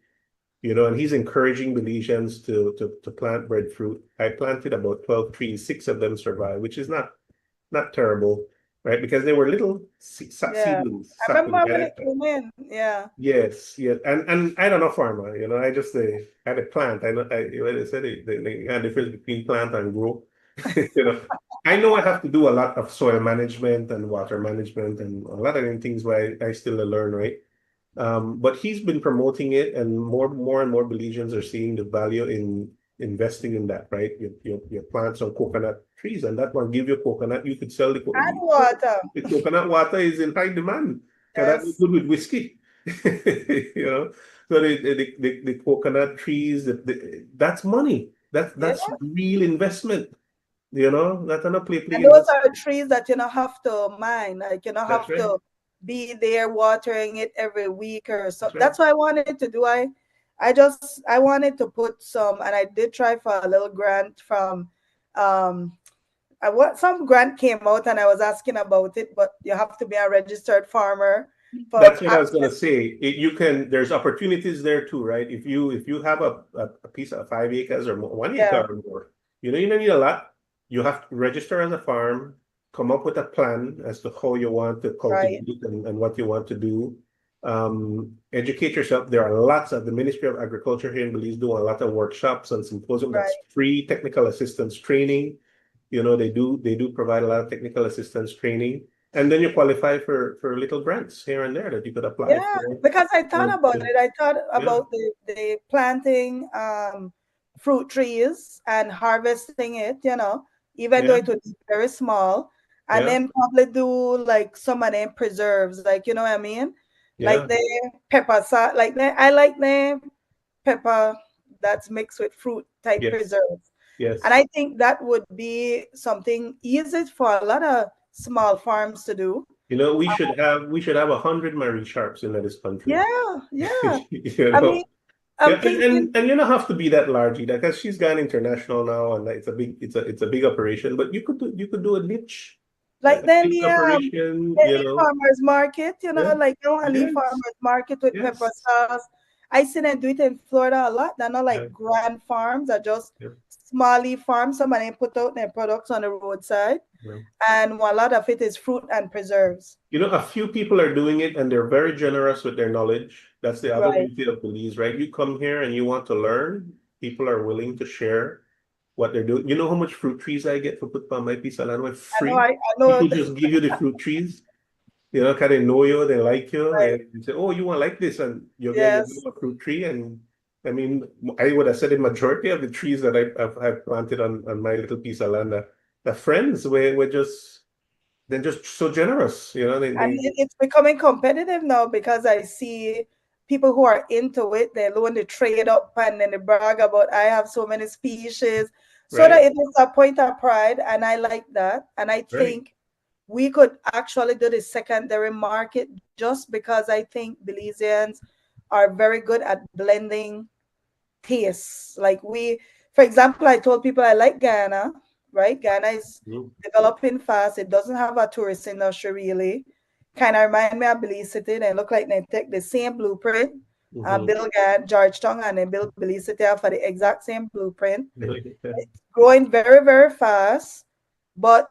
And he's encouraging Belizeans to plant breadfruit. I planted about 12 trees, 6 of them survived, which is not terrible. Right, because they were little seedlings. I remember when it came in. Yeah. Yes. And I don't know farmer. I just had a plant. I know. They said the difference between plant and grow. I know I have to do a lot of soil management and water management and a lot of things where I still learn, right? But he's been promoting it, and more and more Belizeans are seeing the value in investing in that, right? You plant some coconut trees, and that one give you coconut. You could sell And water. the coconut water is in high demand. So that is Yes. good with whiskey, you know. So the coconut trees, that's money. Yeah. That's real investment. You know, that's not play And those investment. are trees that you don't have to mind. Like you don't That's have right. to be there watering it every week or so. That's right. That's what I wanted to do. I wanted to put some, and I did try for a little grant from some grant came out and I was asking about it, but you have to be a registered farmer for That's what I was gonna access. say. You can, there's opportunities there too, right? If you have a piece of 5 acres or more, 1 acre Yeah, or more, you don't need a lot. You have to register as a farm, come up with a plan as to how you want to right, cultivate and what you want to do. Educate yourself. There are lots of the Ministry of Agriculture here in Belize doing a lot of workshops and symposium that's right. free technical assistance training. They do provide a lot of technical assistance training. And then you qualify for little grants here and there that you could apply Yeah, for. because I thought about it. I thought Yeah, about the planting fruit trees and harvesting it, even though yeah, it would be very small, and yeah, then probably do like some of them preserves, like you know what I mean? Like yeah, the pepper sauce, I like the pepper that's mixed with fruit type yes, preserves. And yes. I think that would be something easy for a lot of small farms to do. We should have 100 Marie Sharps in this country. Yeah, yeah. You I mean, know, yeah, I'm thinking and you don't have to be that large either, because she's gone international now, and it's a big operation. But you could do a niche, like a then niche operation. the farmers market, Yeah, like the only yes, farmers market with pepper yes, sauce. I seen them do it in Florida a lot. They're not yeah, like grand farms, they're just yeah, smally farms. Somebody put out their products on the roadside, yeah. and a lot of it is fruit and preserves. A few people are doing it, and they're very generous with their knowledge. That's the other Right. beauty of Belize, right? You come here and you want to learn, people are willing to share what they're doing. You know how much fruit trees I get for put on my piece of land with free? I know. People just give you the fruit trees, kind of know you, they like you, Right. and they say, "Oh, you want like this," and you get your Yes. little fruit tree. And I mean, I would have said the majority of the trees that I've planted on my little piece of land, the friends were just they're just so generous. And They it's becoming competitive now because I see people who are into it, they want to trade up and then they brag about I have so many species. So that right, it is a point of pride, and I like that. And I right. think we could actually do the secondary market just because I think Belizeans are very good at blending tastes. Like for example, I told people I like Ghana, right? Ghana is Mm. developing fast. It doesn't have a tourist industry really. Kind of remind me of Belize City. They look like they take the same blueprint, Mhm. build Georgetown, and then build Belize City for the exact same blueprint. It's growing very, very fast, but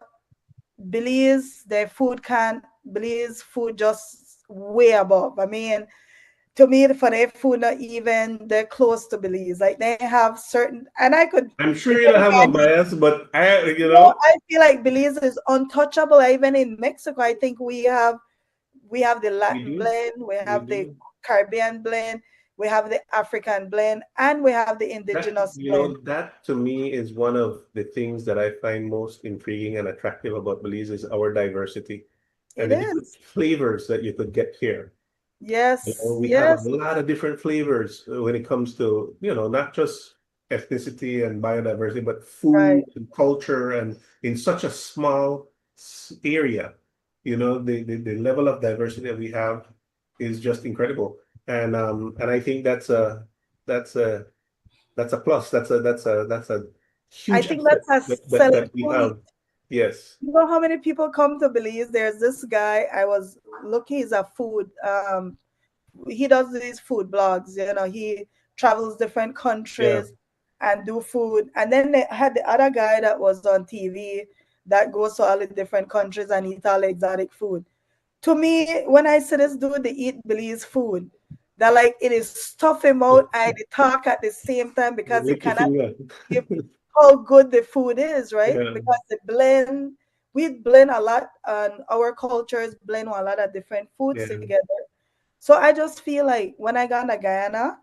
Belize food just way above. I mean, to me, for their food, not even they're close to Belize. Like they have certain, and I could, I'm the sure you don't thing have a I need, bias, but I feel like Belize is untouchable. Even in Mexico, I think we have the we Latin do, blend, we we have the do. Caribbean blend, we have the African blend, and we have the That, indigenous you blend. know, that to me is one of the things that I find most intriguing and attractive about Belize is our diversity and It the different is. flavors that you could get here. Yes, We have a yes, lot of different flavors when it comes to, not just ethnicity and biodiversity, but food right. and culture, and in such a small area. The level of diversity that we have is just incredible. And I think that's a that's a plus. That's a I huge think asset that's a that selling we point. have. Yes. You know how many people come to Belize? There's this guy I was looking. He's a food. He does these food blogs. He travels different Yeah. countries and do food. And then they had the other guy that was on TV that goes to all the different countries and eat all the exotic food. To me, when I see this dude, they eat Belize food. They're like it is stuff him out and they talk at the same time because he Lick your cannot finger. give how good the food is, right? Yeah. Because we blend a lot, and our cultures blend a lot of different foods Yeah. together. So I just feel like when I got to Guyana,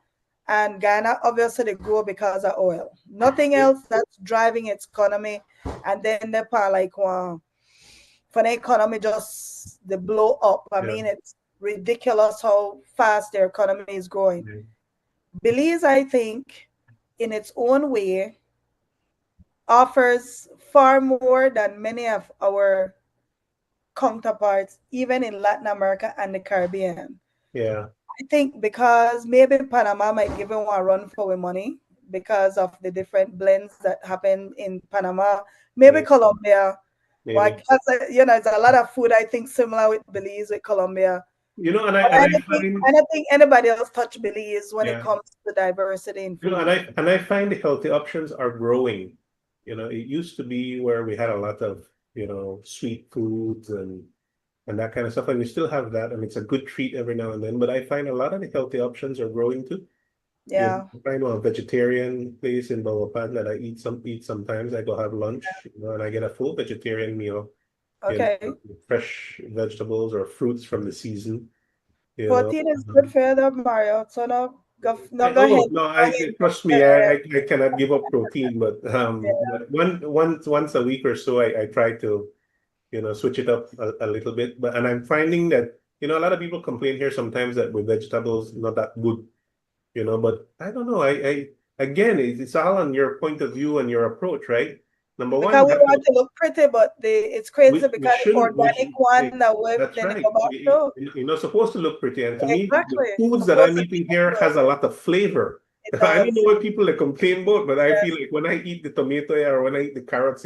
and Guyana obviously they grow because of oil. Nothing else that's driving its economy. And then Nepal like wow, for the economy just they blow up. I Yeah. mean it's ridiculous how fast their economy is growing. Yeah. Belize, I think, in its own way, offers far more than many of our counterparts, even in Latin America and the Caribbean. Yeah. I think because maybe Panama might give them a run for their money because of the different blends that happen in Panama. Maybe Right. Colombia. Well, Maybe. because, there's a lot of food I think similar with Belize, with Colombia. But And I find I don't think anybody else touch Belize when it yeah. comes to diversity in food. And I find the healthy options are growing. It used to be where we had a lot of, sweet foods and that kind of stuff. And we still have that, and it's a good treat every now and then. But I find a lot of the healthy options are growing too. Yeah. I find a vegetarian place in Bawapan that I eat sometimes. I go have lunch, and I get a full vegetarian meal, Okay. fresh vegetables or fruits from the season, you know. Protein is good for you, Mario. So no go ahead. Oh no, Go ahead. trust me, I cannot give up protein, but but once a week or so, I try to switch it up a little bit. And I'm finding that a lot of people complain here sometimes that with vegetables not that good, but I don't know. I again, it's all on your point of view and your approach, right? Number one, Because you we have to. want to look pretty, but it's crazy We because the shouldn't. organic one that we That's then it right. go back to. You're not supposed to look pretty. And to me, the Exactly. foods that Supposed I'm to eating taste here good. has a lot of flavor. It I don't know does. what people that complain about, but I feel Yes. like when I eat the tomato or when I eat the carrots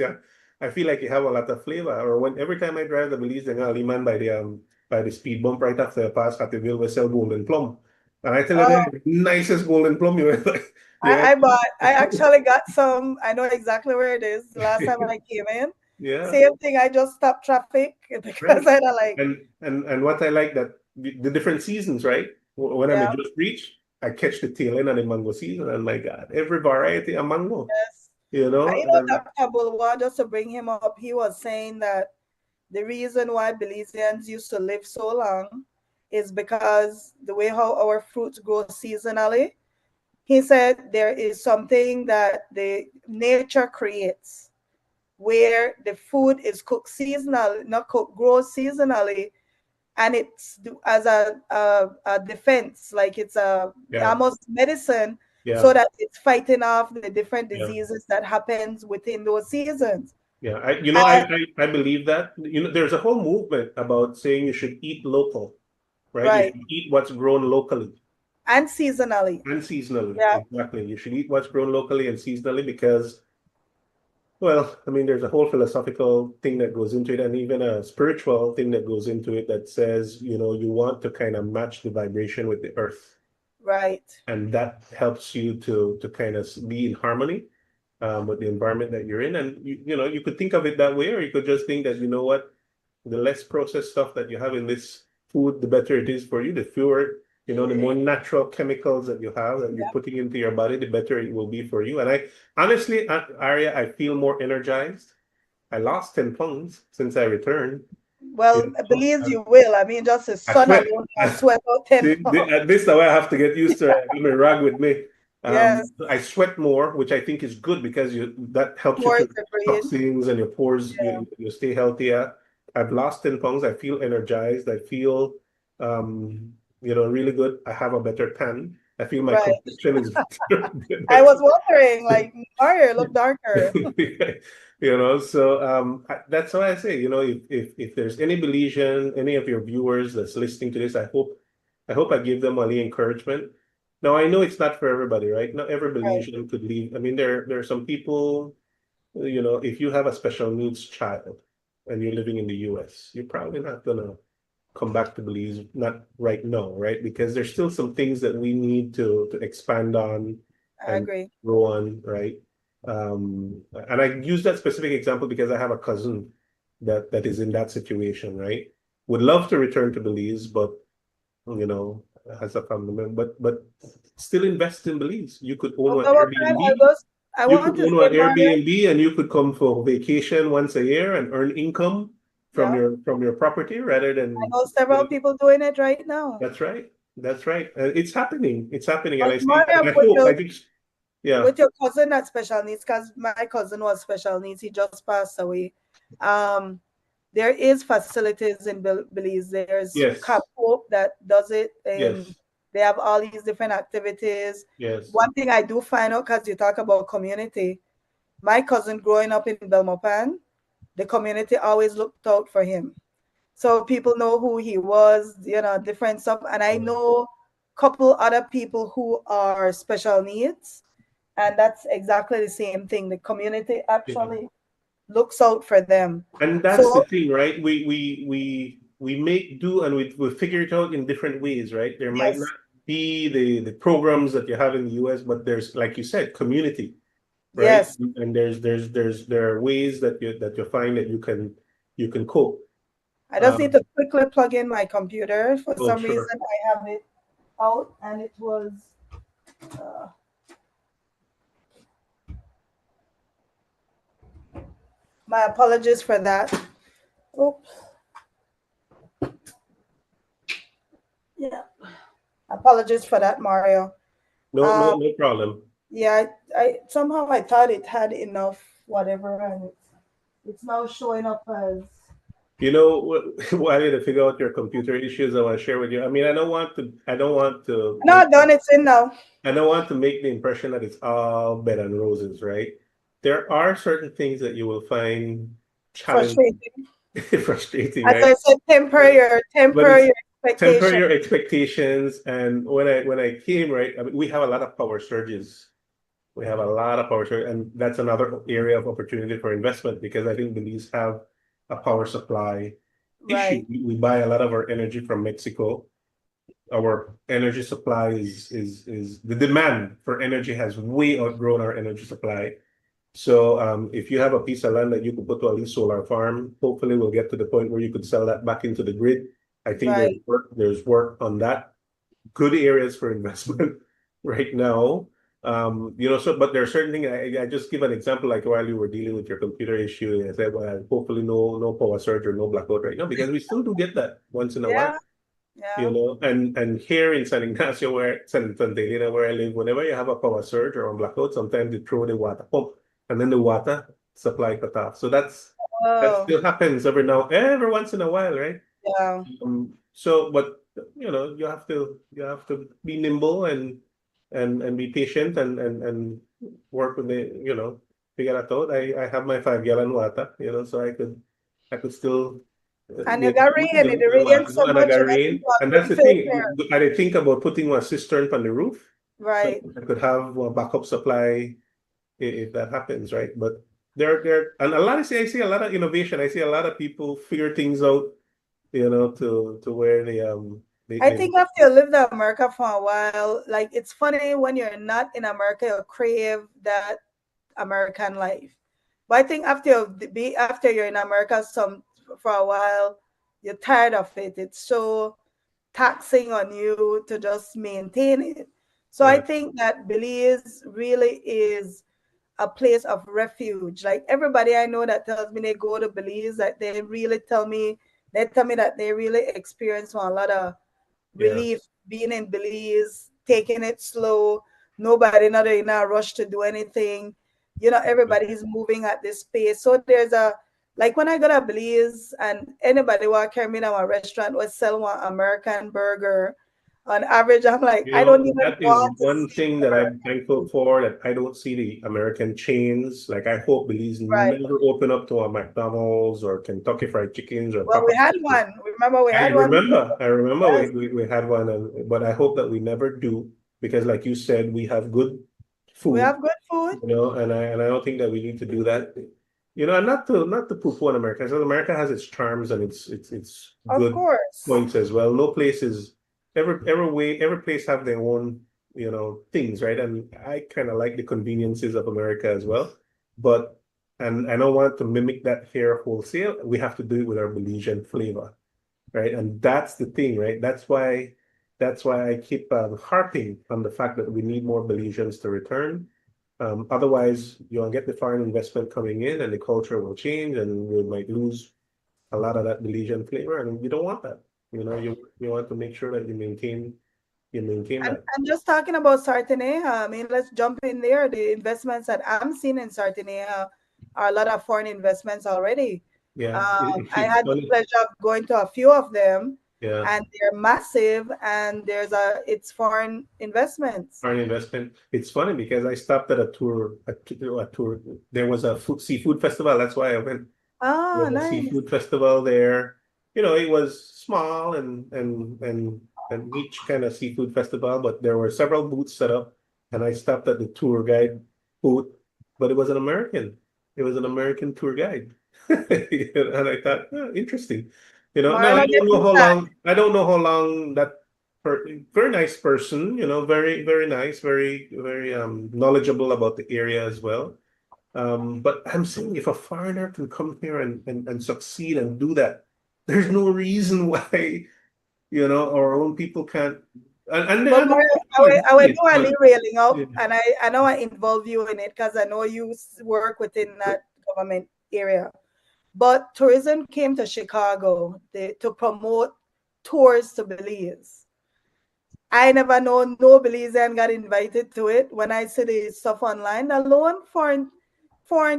I feel like you have a lot of flavor. Or when every time I drive the Belize, then Aliman by the speed bump right after I pass Hattiville, we sell golden plum. And I tell you, Oh, the nicest golden plum you ever, you ever. I actually got some. I know exactly where it is. The last time I came in, Yeah. same thing. I just stopped traffic because Right. I don't like. And what I like that the different seasons, right? When I'm Yeah. in just reach, I catch the tail end of the mango season, and my God, every variety of mango, Yes. you know. And Dr. Bulwa, just to bring him up, he was saying that the reason why Belizeans used to live so long is because the way how our fruits grow seasonally. He said there is something that the nature creates where the food is cooked seasonal, not cooked, grows seasonally, and it's as a defense, like it's a yeah, almost medicine, yeah, so that it's fighting off the different yeah, diseases that happens within those seasons. yeah. And I believe that. There's a whole movement about saying you should eat local, right? You right, should eat what's grown locally and seasonally. and seasonally. Yeah, Exactly. You should eat what's grown locally and seasonally because well, I mean, there's a whole philosophical thing that goes into it, and even a spiritual thing that goes into it that says, you want to kind of match the vibration with the earth, right, and that helps you to kind of be in harmony with the environment that you're in. And you could think of it that way, or you could just think that what, the less processed stuff that you have in this food, the better it is for you. The fewer, the more natural chemicals that you have that you're putting into your body, the better it will be for you. And I honestly, at ARIA, I feel more energized. I lost 10 pounds since I returned. well, Belize you will. I mean, just the I sun sweat. alone can sweat out 10 See, pounds. this is the way I have to get used to it. I have my rag with me. Yes, I sweat more, which I think is good because that helps you more to to breathe. toxins and your pores. You stay healthier. I've lost 10 pounds. I feel energized. I feel really good. I have a better tan. I feel my Right. complexion is I better. was wondering, like, Mario look darker. So that's why I say, if there's any Belizean, any of your viewers that's listening to this, I hope I give them any encouragement. Now I know it's not for everybody, right? Not every Right, Belizean could leave. I mean, there are some people, if you have a special needs child and you're living in the US, you're probably not gonna come back to Belize, not right now, right? Because there's still some things that we need to expand on I and agree. grow on, right? And I use that specific example because I have a cousin that is in that situation, right? Would love to return to Belize, but you know, as a family member, but still invest in Belize. You could own an Our plan, Airbnb. I You want could to own say, an Mario, Airbnb and you could come for vacation once a year and earn income from yeah, your property rather I than, know several people doing it right now. that's right. That's right. It's happening. It's happening. And But I see, Mario, I hope, I just, yeah. with your cousin at special needs, because my cousin was special needs, he just passed away. There is facilities in Belize. There's Yes. Cap Hope that does it, and Yes. they have all these different activities. Yes. One thing I do find out, because you talk about community, my cousin growing up in Belmopan, the community always looked out for him. So people know who he was, different stuff. And I know a couple other people who are special needs, and that's exactly the same thing. The community Yeah. actually looks out for them. And that's the So thing, right? We make do and we figure it out in different ways, right? There might not yes, be the programs that you have in the US, but there's, like you said, community, right? yes. And there are ways that you find that you can cope. I just need Um, to quickly plug in my computer. For oh, some sure. reason, I have it out, and it was. Uh, my apologies for that. Oops. Yeah. Apologies for that, Mario. No, Um, no problem. yeah, I somehow I thought it had enough whatever, and it's now showing up as. You know, while you figure out your computer issues, I want to share with you. I mean, I don't want to Not done. It's in now. I don't want to make the impression that it's all bed and roses, right? There are certain things that you will find challenging, Frustrating. frustrating, As right? I said, temporary, But it's temporary expectation. temporary expectations. And when I came, right, I mean, we have a lot of power surges. We have a lot of power surges, and that's another area of opportunity for investment because I think Belize have a power supply issue. Right, We buy a lot of our energy from Mexico. Our energy supply is the demand for energy has way outgrown our energy supply. So if you have a piece of land that you could put to a least solar farm, hopefully we'll get to the point where you could sell that back into the grid. I think right. there's work on that. Good areas for investment right now. So but there are certain things. I just give an example, like while you were dealing with your computer issue, I said, well, hopefully no power surge or no blackout right now because we still do get that once in a while. Yeah, yeah. And here in San Ignacio, Santa Elena, where I live, whenever you have a power surge or a blackout, sometimes they throw the water pump, and then the water supply cut off. So that Oh, still happens every once in a while, right? yeah. But you have to be nimble and be patient and work with figure that out. I have my 5 gallon water, so I could still And you got rain, it rains so and I much, got and I think rain. you And have that's good the thing. filter. I did think about putting one cistern on the roof so Right. I could have a backup supply if that happens, right? But and I see a lot of innovation. I see a lot of people figure things out, to where I think after you lived in America for a while, like it's funny when you're not in America, you crave that American life. But I think after you're in America for a while, you're tired of it. It's so taxing on you to just maintain it. So I yeah, think that Belize really is a place of refuge. Like everybody I know that tells me they go to Belize, that they tell me that they really experience a lot of yeah, relief being in Belize, taking it slow. Nobody not in a rush to do anything. Everybody's moving at this pace. So there's a like when I go to Belize and anybody walk carry me to a restaurant or sell one American burger, on average, I'm like, I don't even that is want to one see thing that I'm American thankful food. for that I don't see the American chains. Like I hope Belize Right. never open up to a McDonald's or Kentucky Fried Chickens or Well, we Papa. had one. Remember, we had one. I remember Yes, we had one, but I hope that we never do because, like you said, we have good we food, have good food. and I don't think that we need to do that, and not to poo-poo on America. So America has its charms and its Of good course. points as well. No place is every place have their own things, right? And I kind of like the conveniences of America as well, but and I don't want to mimic that here wholesale. We have to do it with our Belizean flavor, right? And that's the thing, right? That's why I keep harping on the fact that we need more Belizeans to return. Otherwise, you'll get the foreign investment coming in, and the culture will change, and we might lose a lot of that Belizean flavor, and you don't want that. You want to make sure that you maintain that. I'm just talking about Sardinia. I mean, let's jump in there. The investments that I'm seeing in Sardinia are a lot of foreign investments already. Yeah, I it's had the funny. pleasure of going to a few of them, Yeah, and they're massive, and it's foreign investments. foreign investment. It's funny because I stopped at a tour. There was a seafood festival. That's why I went. There Ah, was a nice. seafood festival there. It was small and niche kind of seafood festival, but there were several booths set up, and I stopped at the tour guide booth, but it was an American. It was an American tour guide, and I thought, oh, interesting. Now Marla, this is that. I don't know how long that very nice person. Very very nice, very very knowledgeable about the area as well. But I'm saying if a foreigner can come here and succeed and do that, there's no reason why, our own people can't. And But I'm Mario, okay to I see will it, do a but little railing yeah, up, and I know I involve you in it because I know you work within that government area. But tourism came to Chicago to promote tours to Belize. I never know no Belizean got invited to it. When I see the stuff online, alone foreign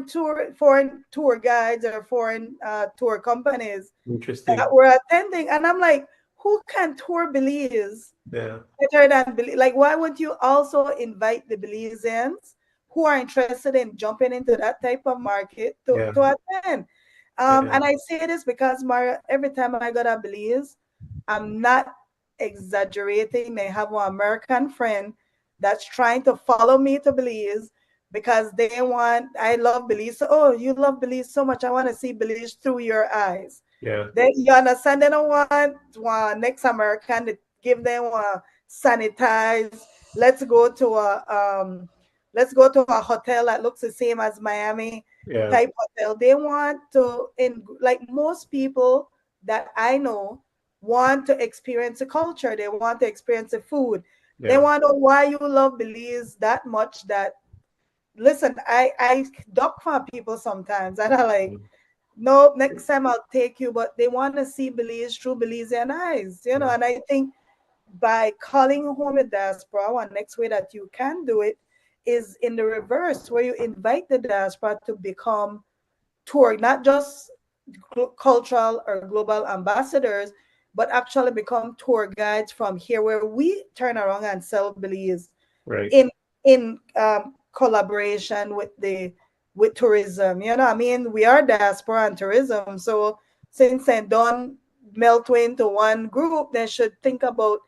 tour guides or foreign tour companies that interesting. were attending, and I'm like, who can tour Belize Yeah, better than Belize? Like, why would you also invite the Belizeans who are interested in jumping into that type of market yeah, to attend? yeah, And I say this because Maria, every time I go to Belize, I'm not exaggerating. They have one American friend that's trying to follow me to Belize because I love Belize. So, oh, you love Belize so much. I want to see Belize through your eyes. yeah, You understand? They don't want one next American to give them a sanitize. Let's go to a hotel that looks the same as Miami yeah, type hotel. They want to, in like most people that I know, want to experience the culture. They want to experience the food. They yeah. want to know why you love Belize that much. That listen, I duck for people sometimes, and I like, no, next time I'll take you, but they want to see Belize through Belizean eyes, Yeah. and I think by calling home a diaspora, one next way that you can do it is in the reverse, where you invite the diaspora to become tour, not just cultural or global ambassadors, but actually become tour guides from here, where we turn around and sell Belize Right. in collaboration with tourism. I mean, we are diaspora and tourism, so since they don't melt into one group, they should think about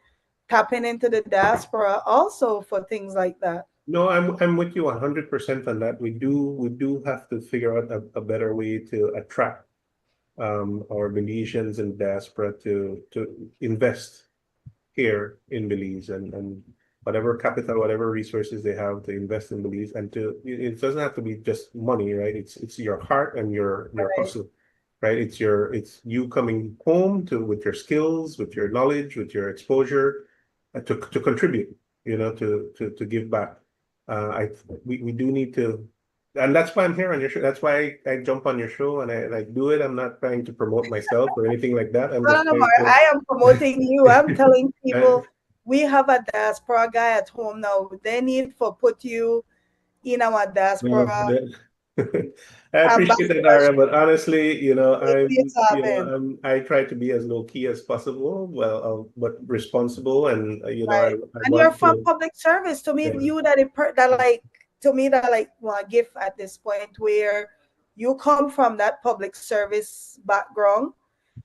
tapping into the diaspora also for things like that. No, I'm with you 100% on that. We do have to figure out a better way to attract our Belizeans and diaspora to invest here in Belize, and whatever capital, whatever resources they have to invest in Belize, and it doesn't have to be just money, right? It's your heart and your Right. hustle, right? It's you coming home with your skills, with your knowledge, with your exposure, to contribute, to give back. We do need to, and that's why I'm here on your show. That's why I jump on your show and I do it. I'm not trying to promote myself or anything like that. I'm No, no, just no, trying Mario, to. I am promoting you. I'm telling I, people we have a diaspora guy at home now. They need for put you in our No, diaspora I appreciate that, Lara, ambassadorship. but honestly, It needs to happen. I try to be as low key as possible, well, but responsible, and Right. I And you're want from to, public service. To me, yeah, you that like to me that like want gift at this point where you come from that public service background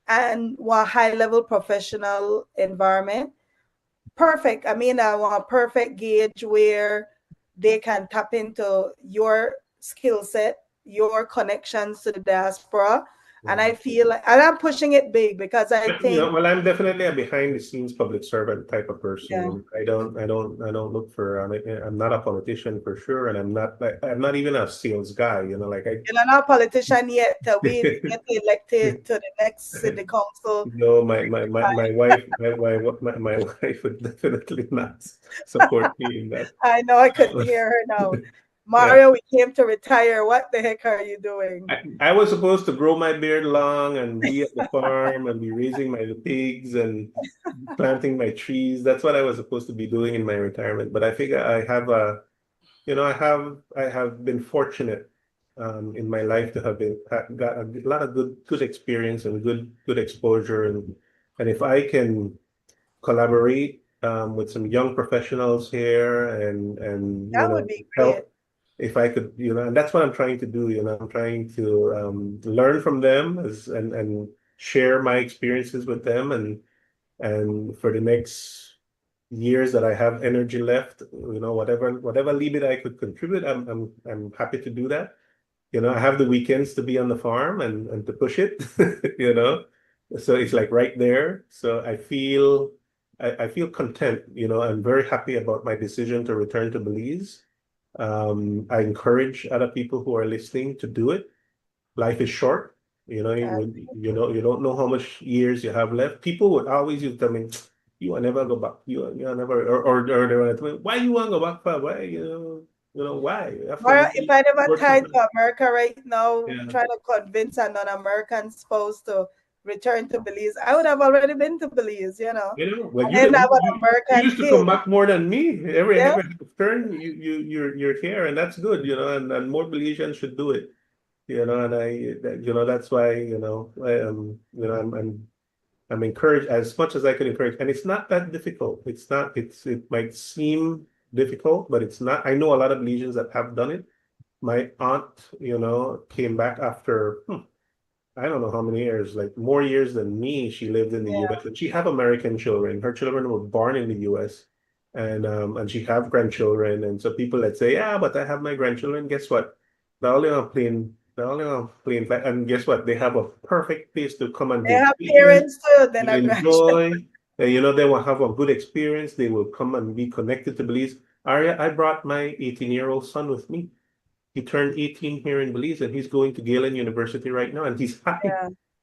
and want high level professional environment. Perfect. I mean, I want a perfect gauge where they can tap into your skill set, your connections to the diaspora. And I feel like, and I'm pushing it big because I think, well, I'm definitely a behind the scenes public servant type of yeah, person. I don't look for. I'm not a politician for sure, and I'm not even a sales guy. Like you're not a politician yet till we get elected to the next city council. No, my wife, my wife would definitely not support me in that. I know I could hear her now. Mario, we came to retire. What the heck are you doing? I was supposed to grow my beard long and be at the farm and be raising my pigs and planting my trees. That's what I was supposed to be doing in my retirement. But I figure I have a, I have been fortunate in my life to have got a lot of good experience and good exposure, and if I can collaborate with some young professionals here and That would be great. help if I could, and that's what I'm trying to do. I'm trying to learn from them and share my experiences with them, and for the next years that I have energy left, whatever little bit I could contribute, I'm happy to do that. I have the weekends to be on the farm and to push it, you know. So it's like right there. So I feel content, I'm very happy about my decision to return to Belize. I encourage other people who are listening to do it. Life is short. You don't know how much years you have left. People would always used to tell me, you will never go back. You will never, or they were like, why you want to go back for? Why, why? Or if I never Work tied something. to America right now, Yeah. trying to convince a non-American spouse to return to Belize, I would have already been to Belize, Like and have an you American used to come kid. back more than me. Yeah, Every turn you're here, and that's good, and more Belizeans should do it. And that's why, I'm encouraged as much as I could encourage. And it's not that difficult. It might seem difficult, but it's not. I know a lot of Belizeans that have done it. My aunt, came back after I don't know how many years, like more years than me. She lived in the yeah. US, and she have American children. Her children were born in the US, and she have grandchildren. And so people that say, yeah, but I have my grandchildren. Guess what? They're only on plane flight, and guess what? They have a perfect place to come and They have vacation, parents too, then to a grandchild. enjoy. They will have a good experience. They will come and be connected to Belize. Aria, I brought my 18-year-old son with me. He turned 18 here in Belize, and he's going to Galen University right now, and he's happy.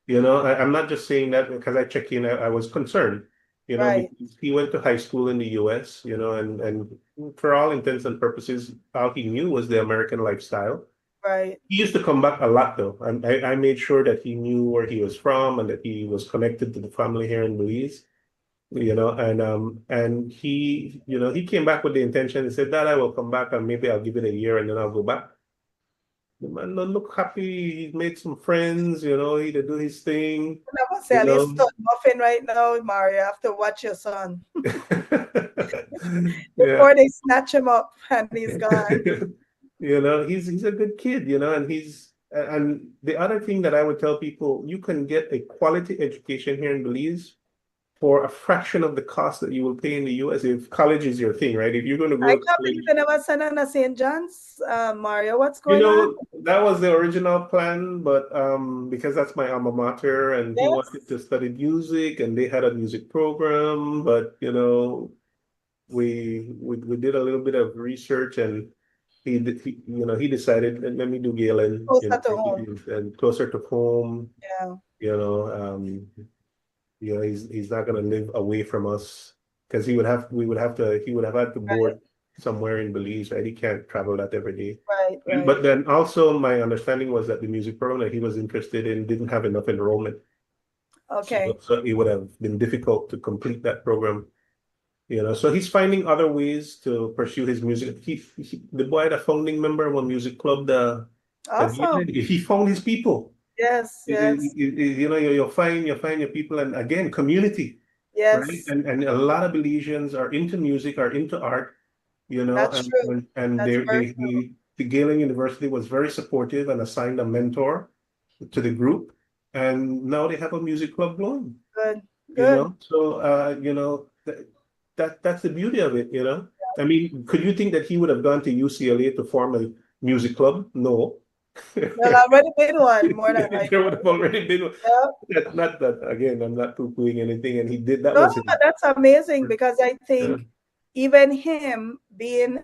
Yeah, I'm not just saying that because I checked in. I was concerned, right, because he went to high school in the US, and for all intents and purposes, all he knew was the American lifestyle. right. He used to come back a lot though. And I made sure that he knew where he was from and that he was connected to the family here in Belize, and he came back with the intention. He said, Dad, I will come back and maybe I'll give it a year and then I'll go back. The man don't look happy. He made some friends, he did do his thing, I must say, you at least know. muffin right now, Mario. You have to watch your son Yeah. before they snatch him up and he's gone. He's a good kid, and the other thing that I would tell people, you can get a quality education here in Belize for a fraction of the cost that you will pay in the US if college is your thing, right? If you're going to I go to can't college, believe they never sent on a St. John's, Mario. What's going on? that was the original plan, but because that's my alma mater and he Yes, wanted to study music and they had a music program, but we did a little bit of research and he decided let me do Galen, closer to home. and closer to home, Yeah, you know, um, he's not gonna live away from us because he would have had to right, board somewhere in Belize, right? He can't travel that every day. right, right. But then also my understanding was that the music program that he was interested in didn't have enough enrollment. Okay, So it would have been difficult to complete that program. So he's finding other ways to pursue his music. The boy, the founding member of a music club, awesome. he found his people. Yes, yes, You'll find your people, and again, community, right? yes. And a lot of Belizeans are into music, are into art, That's true. and That's very true. the Galen University was very supportive and assigned a mentor to the group, and now they have a music club going. Good, good. So that's the beauty of it. I mean, could you think that he would have gone to UCLA to form a music club? No. Well, I already been one more than like. There would have already been. Yeah. That's not that, again, I'm not poo-pooing anything, and he did that No, was his. that's amazing because I Yeah. think even him being,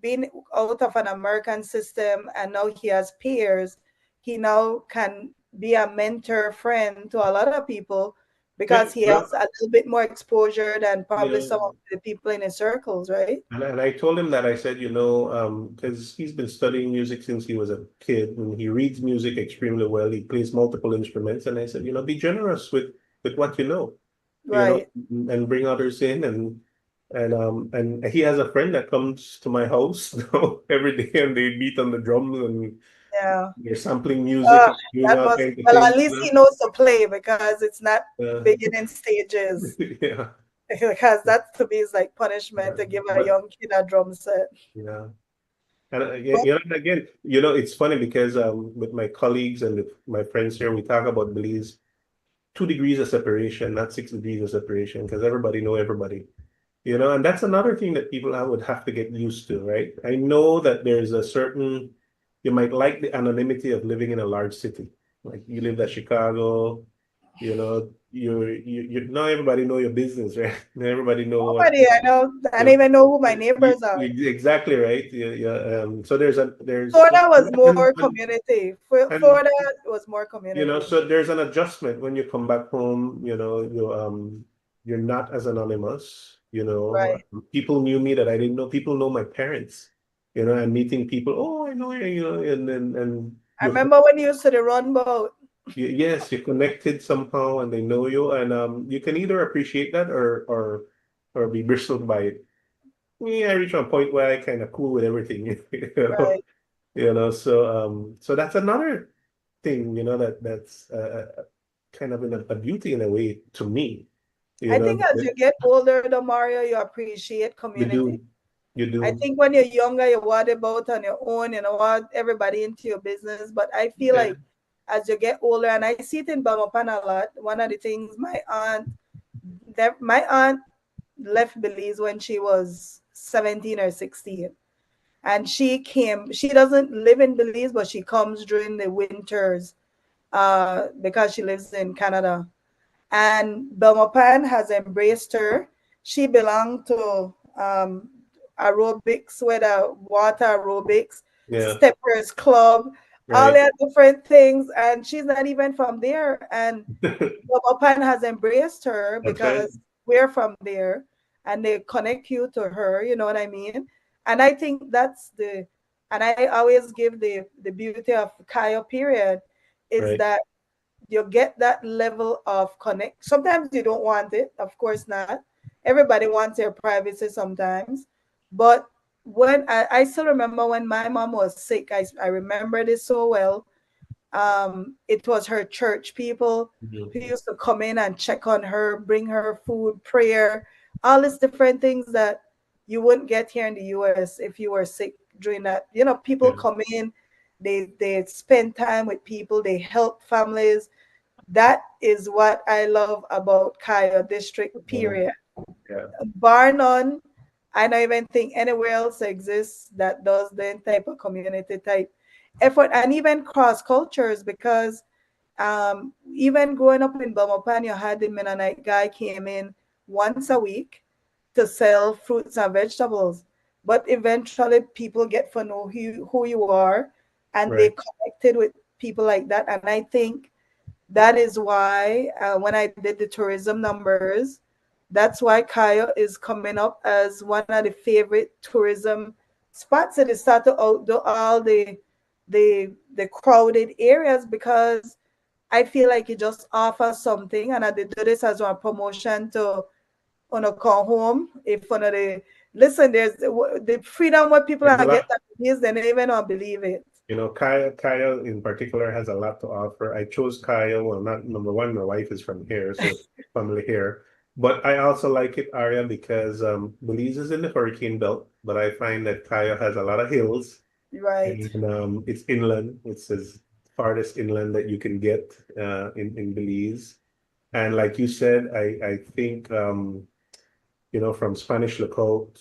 being out of an American system and now he has peers, he now can be a mentor friend to a lot of people because Yeah, he has a little bit more exposure than you probably some of know, the people in his circles, right? and I told him that I said, because he's been studying music since he was a kid, and he reads music extremely well. He plays multiple instruments, and I said, be generous with what Right. and bring others in, and he has a friend that comes to my house every day, and they beat on the drums and Yeah. they're sampling music Uh, and doing that all must, kinds of well, things. at least he knows to play because it's not Uh, beginning stages. yeah, Because that to me is like punishment to give a but young kid a drum set. yeah. And But again, it's funny because with my colleagues and with my friends here, we talk about Belize 2 degrees of separation, not 6 degrees of separation, because everybody know everybody. And that's another thing that people would have to get used to, right? I know that there's you might like the anonymity of living in a large city. Like you lived at Chicago, not everybody know your business, right? Not everybody know what, nobody I know, I don't you even know who my neighbors are. exactly right. Yeah, yeah. So Florida was and, more community. and Florida was more community. so there's an adjustment when you come back home, you're not as anonymous, Right. people knew me that I didn't know. People know my parents, and meeting people, oh, I know you, and I remember when you used to the run boat. yes, you're connected somehow and they know you, and you can either appreciate that or be bristled by it. Me, I reach a point where I kind of cool with everything, Right. so that's another thing, that's kind of a beauty in a way to me, I think as that you get older, the Mario, you appreciate you community. do, you I do, think when you're younger, you want about on your own, you know what, everybody into your business. But I feel yeah, like as you get older, and I see it in Bamapan a lot, one of the things my aunt left Belize when she was 17 or 16. And she doesn't live in Belize, but she comes during the winters because she lives in Canada. And Belmopan has embraced her. She belonged to aerobics, whether water aerobics, yeah, steppers club, all right. that different things. And she's not even from there. And Belmopan has embraced her That's right, because we're from there, and they connect you to her. You know what I mean? And I think and I always give the beauty of Kaya period is right, that you get that level of connect. Sometimes you don't want it, of course not. Everybody wants their privacy sometimes. But when I still remember when my mom was sick, I remember this so well. It was her church people who mhm, used to come in and check on her, bring her food, prayer, all these different things that you wouldn't get here in the US if you were sick during that. You know, people yeah, come in, they spend time with people, they help families. That is what I love about Kaya District, yeah, period. yeah, Bar none, I don't even think anywhere else exists that does the type of community type effort and even cross cultures because even growing up in Belmopan, you had the Mennonite guy came in once a week to sell fruits and vegetables. But eventually people get to know who you are and they right, connected with people like that. And I think that is why when I did the tourism numbers, that's why Kaya is coming up as one of the favorite tourism spots. It is start to outdo all the crowded areas because I feel like it just offers something, and I did do this as a promotion to on a call home. If one of the listen, there's the freedom what people there's a are get lot. that is, they even don't believe it. Kaya in particular has a lot to offer. I chose Kaya. Well, not number one, my wife is from here, so family here. But I also like it, Aria, because Belize is in the hurricane belt, but I find that Kaya has a lot of hills Right. and it's inland. It's as farthest inland that you can get in Belize. And like you said, I think from Spanish Lookout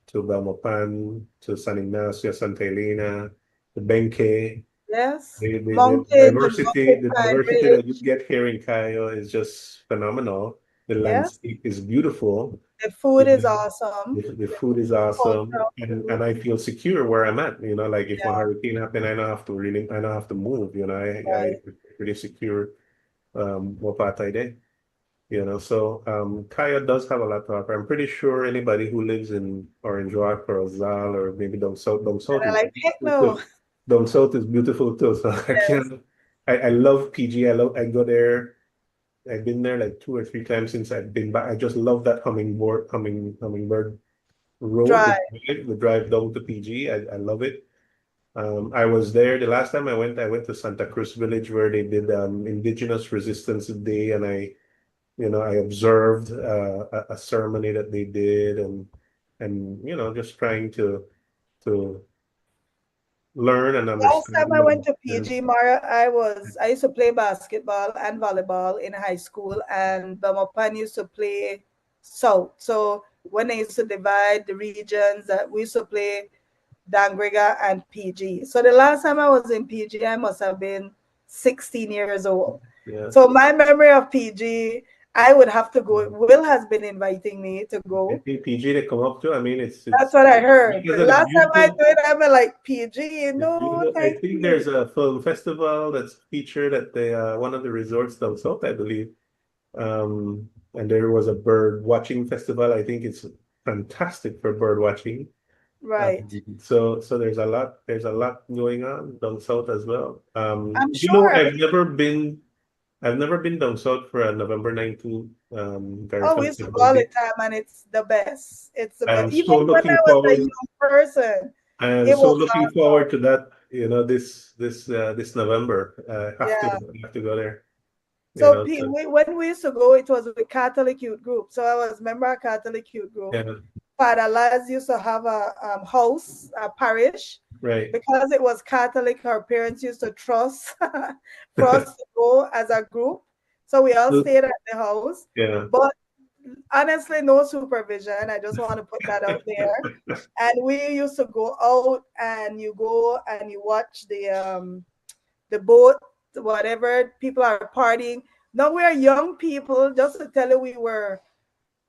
to Belmopan to San Ignacio, Santa Elena, the Benque. Yes. The Mountain, the mountain diversity pine that you get here in Cayo is just phenomenal. The yes. landscape is beautiful. The food is The, awesome. the food is awesome, Cultural and food. I feel secure where I'm at. Like if a Yeah, hurricane happen, I don't have to move. I right. pretty secure Wapatay Day. So Kaya does have a lot to offer. I'm pretty sure anybody who lives in Orange Walk or Ozal or maybe down south And I is like, heck beautiful no. too. Down south is beautiful too. So I Yes. can I love PG. I go there. I've been there like 2 or 3 times since I've been back. I just love that hummingbird road, Dry. the drive down to PG. I love it. I was there the last time I went to Santa Cruz Village where they did Indigenous Resistance Day, and I observed a ceremony that they did, and just trying to learn and Last understand. time I went to And PG, Mara, I used to play basketball and volleyball in high school, and Belmopan used to play South. So when they used to divide the regions, we used to play Dangriga and PG. So the last time I was in PG, I must have been 16 years old. yeah, So my memory of PG, I would have to go. Will has been inviting me to I go. think PG they come up to. I mean, That's it's what I heard. because The of the last time I do beautiful. it, I'm like, PG, It's no, beautiful. I thank think you. there's a film festival that's featured at the one of the resorts down south, I believe. And there was a bird watching festival. I think it's fantastic for bird watching. Right. So there's a lot going on down south as well. I'm sure. I've never been down south for a November 19th Oh, we American used to go Football all Day. the time, and it's the best. It's the best. I'm Even so when I looking was a forward. young person, I am it so was looking awesome. forward to that. This November. Yeah. I have to go there. You So know, so when we used to go, it was with Catholic youth group. So I was member of Catholic youth group. yeah, Father Laz used to have a house, a parish, right. because it was Catholic. Our parents used to trust for us to go as a group. So we all stayed at the house, Yeah. but honestly, no supervision. I just want to put that out there. And we used to go out, and you go and you watch the boat, whatever people are partying. Now we're young people. Just to tell you,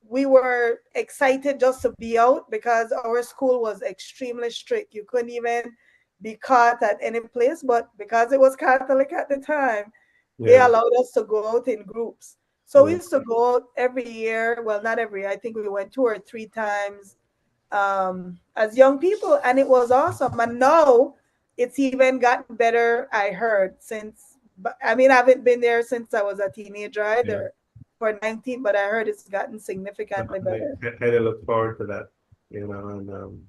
we were excited just to be out because our school was extremely strict. You couldn't even be caught at any place, but because it was Catholic at the time, they Yeah. allowed us to go out in groups. So we Yeah. used to go out every year. Well, not every year. I think we went 2 or 3 times as young people, and it was awesome. And now it's even gotten better. I heard since, but I mean, I haven't been there since I was a teenager Yeah. either for 19, but I heard it's gotten significantly better. I kind of look forward to that. And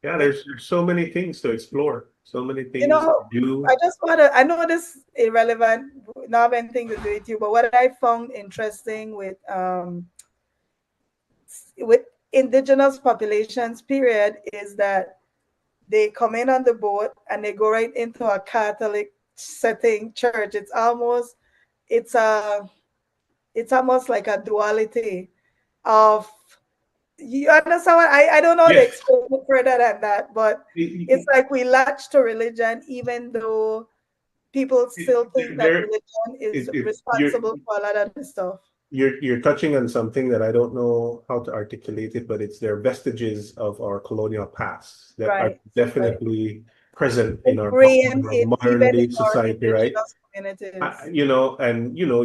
yeah, It, there's so many things to explore, so many you things to know, I do. just want to, I know this irrelevant, not have anything to do with you, but what I found interesting with indigenous populations, period, is that they come in on the boat and they go right into a Catholic setting church. It's a it's almost like a duality of, you understand what I don't know how to Yes. explain it further than that, but it's It- like we latch to religion even though people still think that there religion is it's responsible for a lot of the stuff. you're touching on something that I don't know how to articulate it, but it's there vestiges of our colonial past that are Right. Right. definitely present in our Ingrained in modern even day in our society, right? indigenous communities.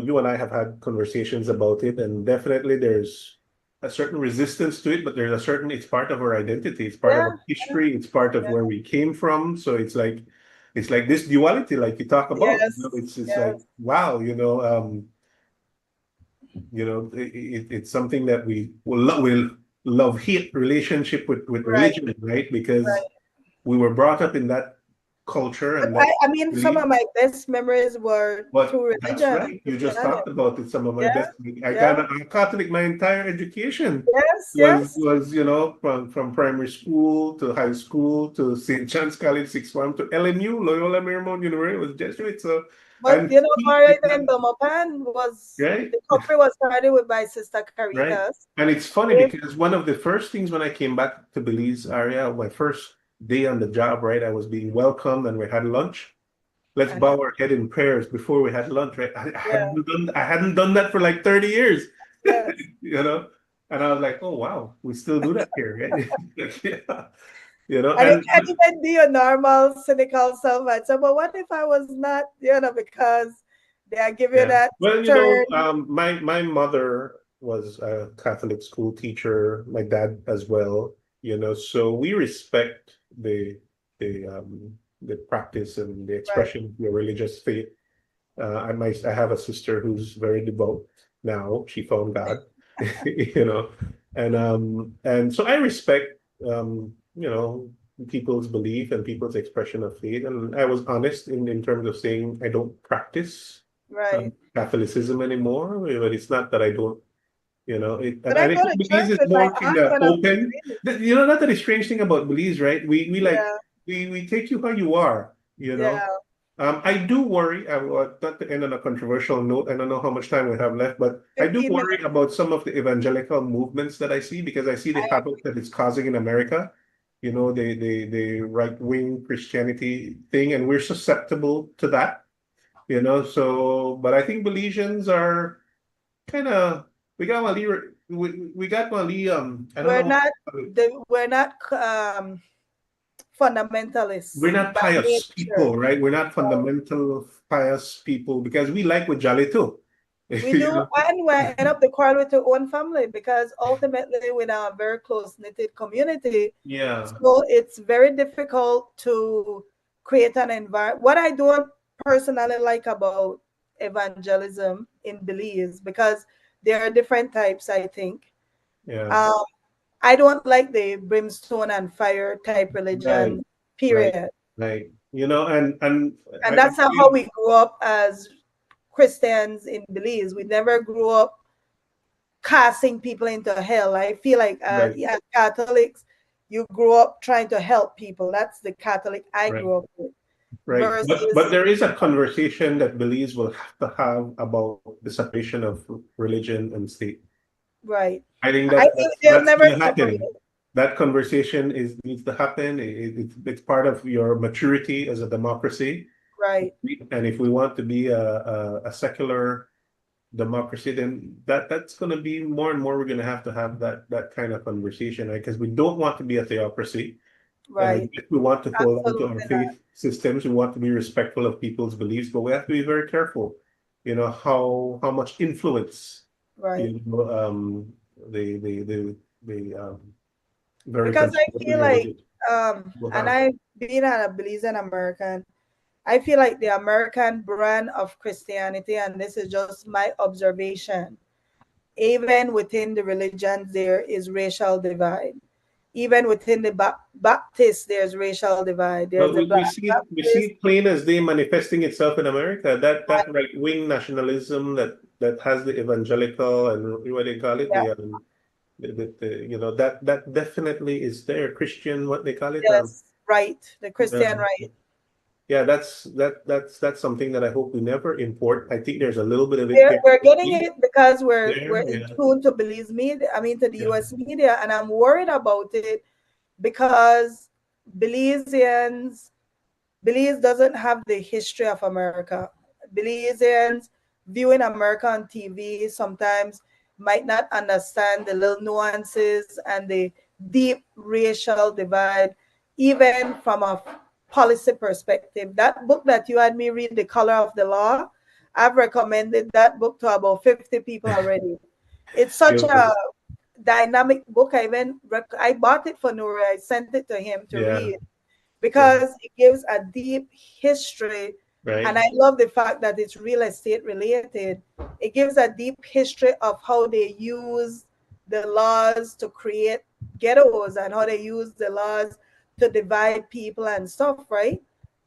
You and I have had conversations about it, and definitely there's a certain resistance to it, but it's part of our identity, it's part of Yeah. our history, it's part of Yeah. where we came from. So it's like this duality, like you talk about. Yes. It's like Yes. wow, it's something that will love hate relationship with Right. religion, right? Because Right. we were brought up in that culture But and that I mean, some belief. of my best memories were But through that's religion, right. to You be just honest. talked about it. Some of my Yeah. best. Yeah. I'm Catholic. My entire education Yes. was Yes. was from primary school to high school to St. John's College sixth form to LMU Loyola Marymount University. It was Jesuit. So But I'm you know, steeped Mara in and that, Domopan was right? the country was started with my sister Right. Caritas. And it's funny If because one of the first things when I came back to Belize area, my first day on the job, right, I was being welcomed and we had lunch. Let's and bow our head in prayers before we had lunch, right? yeah, I hadn't done that for like 30 years, yes. you know? And I was like, oh wow, we still do that here, right? Like, yeah, And you and can't even be your normal cynical self and say, but what if I was not, because They are giving Yeah. that Well, turn. my mother was a Catholic school teacher, my dad as well, so we respect the practice and the Right. expression of your religious faith. I have a sister who's very devout now. She found God, you know, and so I respect people's belief and people's expression of faith. And I was honest in terms of saying I don't practice Right. Catholicism anymore. But it's not that I don't, But I I go think to Belize church is with my more kind aunt of when I'm open. in Belize. That's the strange thing about Belize, right? We like Yeah. we take you how you are, you know. Yeah. I do worry, not to end on a controversial note, I don't know how much time we have left, but I do 15 worry minutes. about some of the evangelical movements that I see because I see the I havoc that it's causing in America, the right-wing Christianity thing, and we're susceptible to that, so, but I think Belizeans are kind of, we got Mali, we got Mali, I don't we're know, not we're not we're fundamentalists not by pious nature. people, right? We're not fundamental pious people because we like with Jolly too. We do, and we end up the quarrel with our own family because ultimately we're a very close knitted community. Yeah, So it's very difficult to create an environment. What I don't personally like about evangelism in Belize, because there are different types, I think. yeah, Um, I don't like the brimstone and fire type right, religion, right, period. right. And And I that's not how we grew up as Christians in Belize. We never grew up casting people into hell. I feel like right, as Catholics, you grew up trying to help people. That's the Catholic I right, grew up with. right. But Versus, there is a conversation that Belize will have to have about the separation of religion and state. right. I think I that think that's they'll that's never going to separate. happen. That conversation needs to happen. It's part of your maturity as a democracy. Right, And if we want to be a secular democracy, then that's going to be more and more. We're going to have that kind of conversation, right? Because we don't want to be a theocracy. right. If we want to hold on to our Absolutely not. faith systems, we want to be respectful of people's beliefs, but we have to be very careful. How much influence Right. you know the very Because I conservative feel like, religion will and have. I being a Belizean American, I feel like the American brand of Christianity, and this is just my observation, even within the religions, there is racial divide. Even within the Baptist, there's racial divide. There's But the we Black see Baptist. it plain as day manifesting itself in America. That right wing nationalism that has the evangelical and what they call it Yeah, that definitely is there. Christian, what they call it, yes, right. The Christian um, right. yeah, that's something that I hope we never import. I think there's a little bit of it here We're getting it because we're there, in yeah, tune to Belize media. I mean, to the yeah, U.S. media, and I'm worried about it because Belizeans Belize doesn't have the history of America. Belizeans viewing America on TV sometimes might not understand the little nuances and the deep racial divide, even from a policy perspective. That book that you had me read, The Color of the Law, I've recommended that book to about 50 people already. It's such a beautiful, dynamic book. I bought it for Nuri. I sent it to him to yeah, read yeah, because it gives a deep history. And right, I love the fact that it's real estate related. It gives a deep history of how they use the laws to create ghettos and how they use the laws to divide people and stuff, right?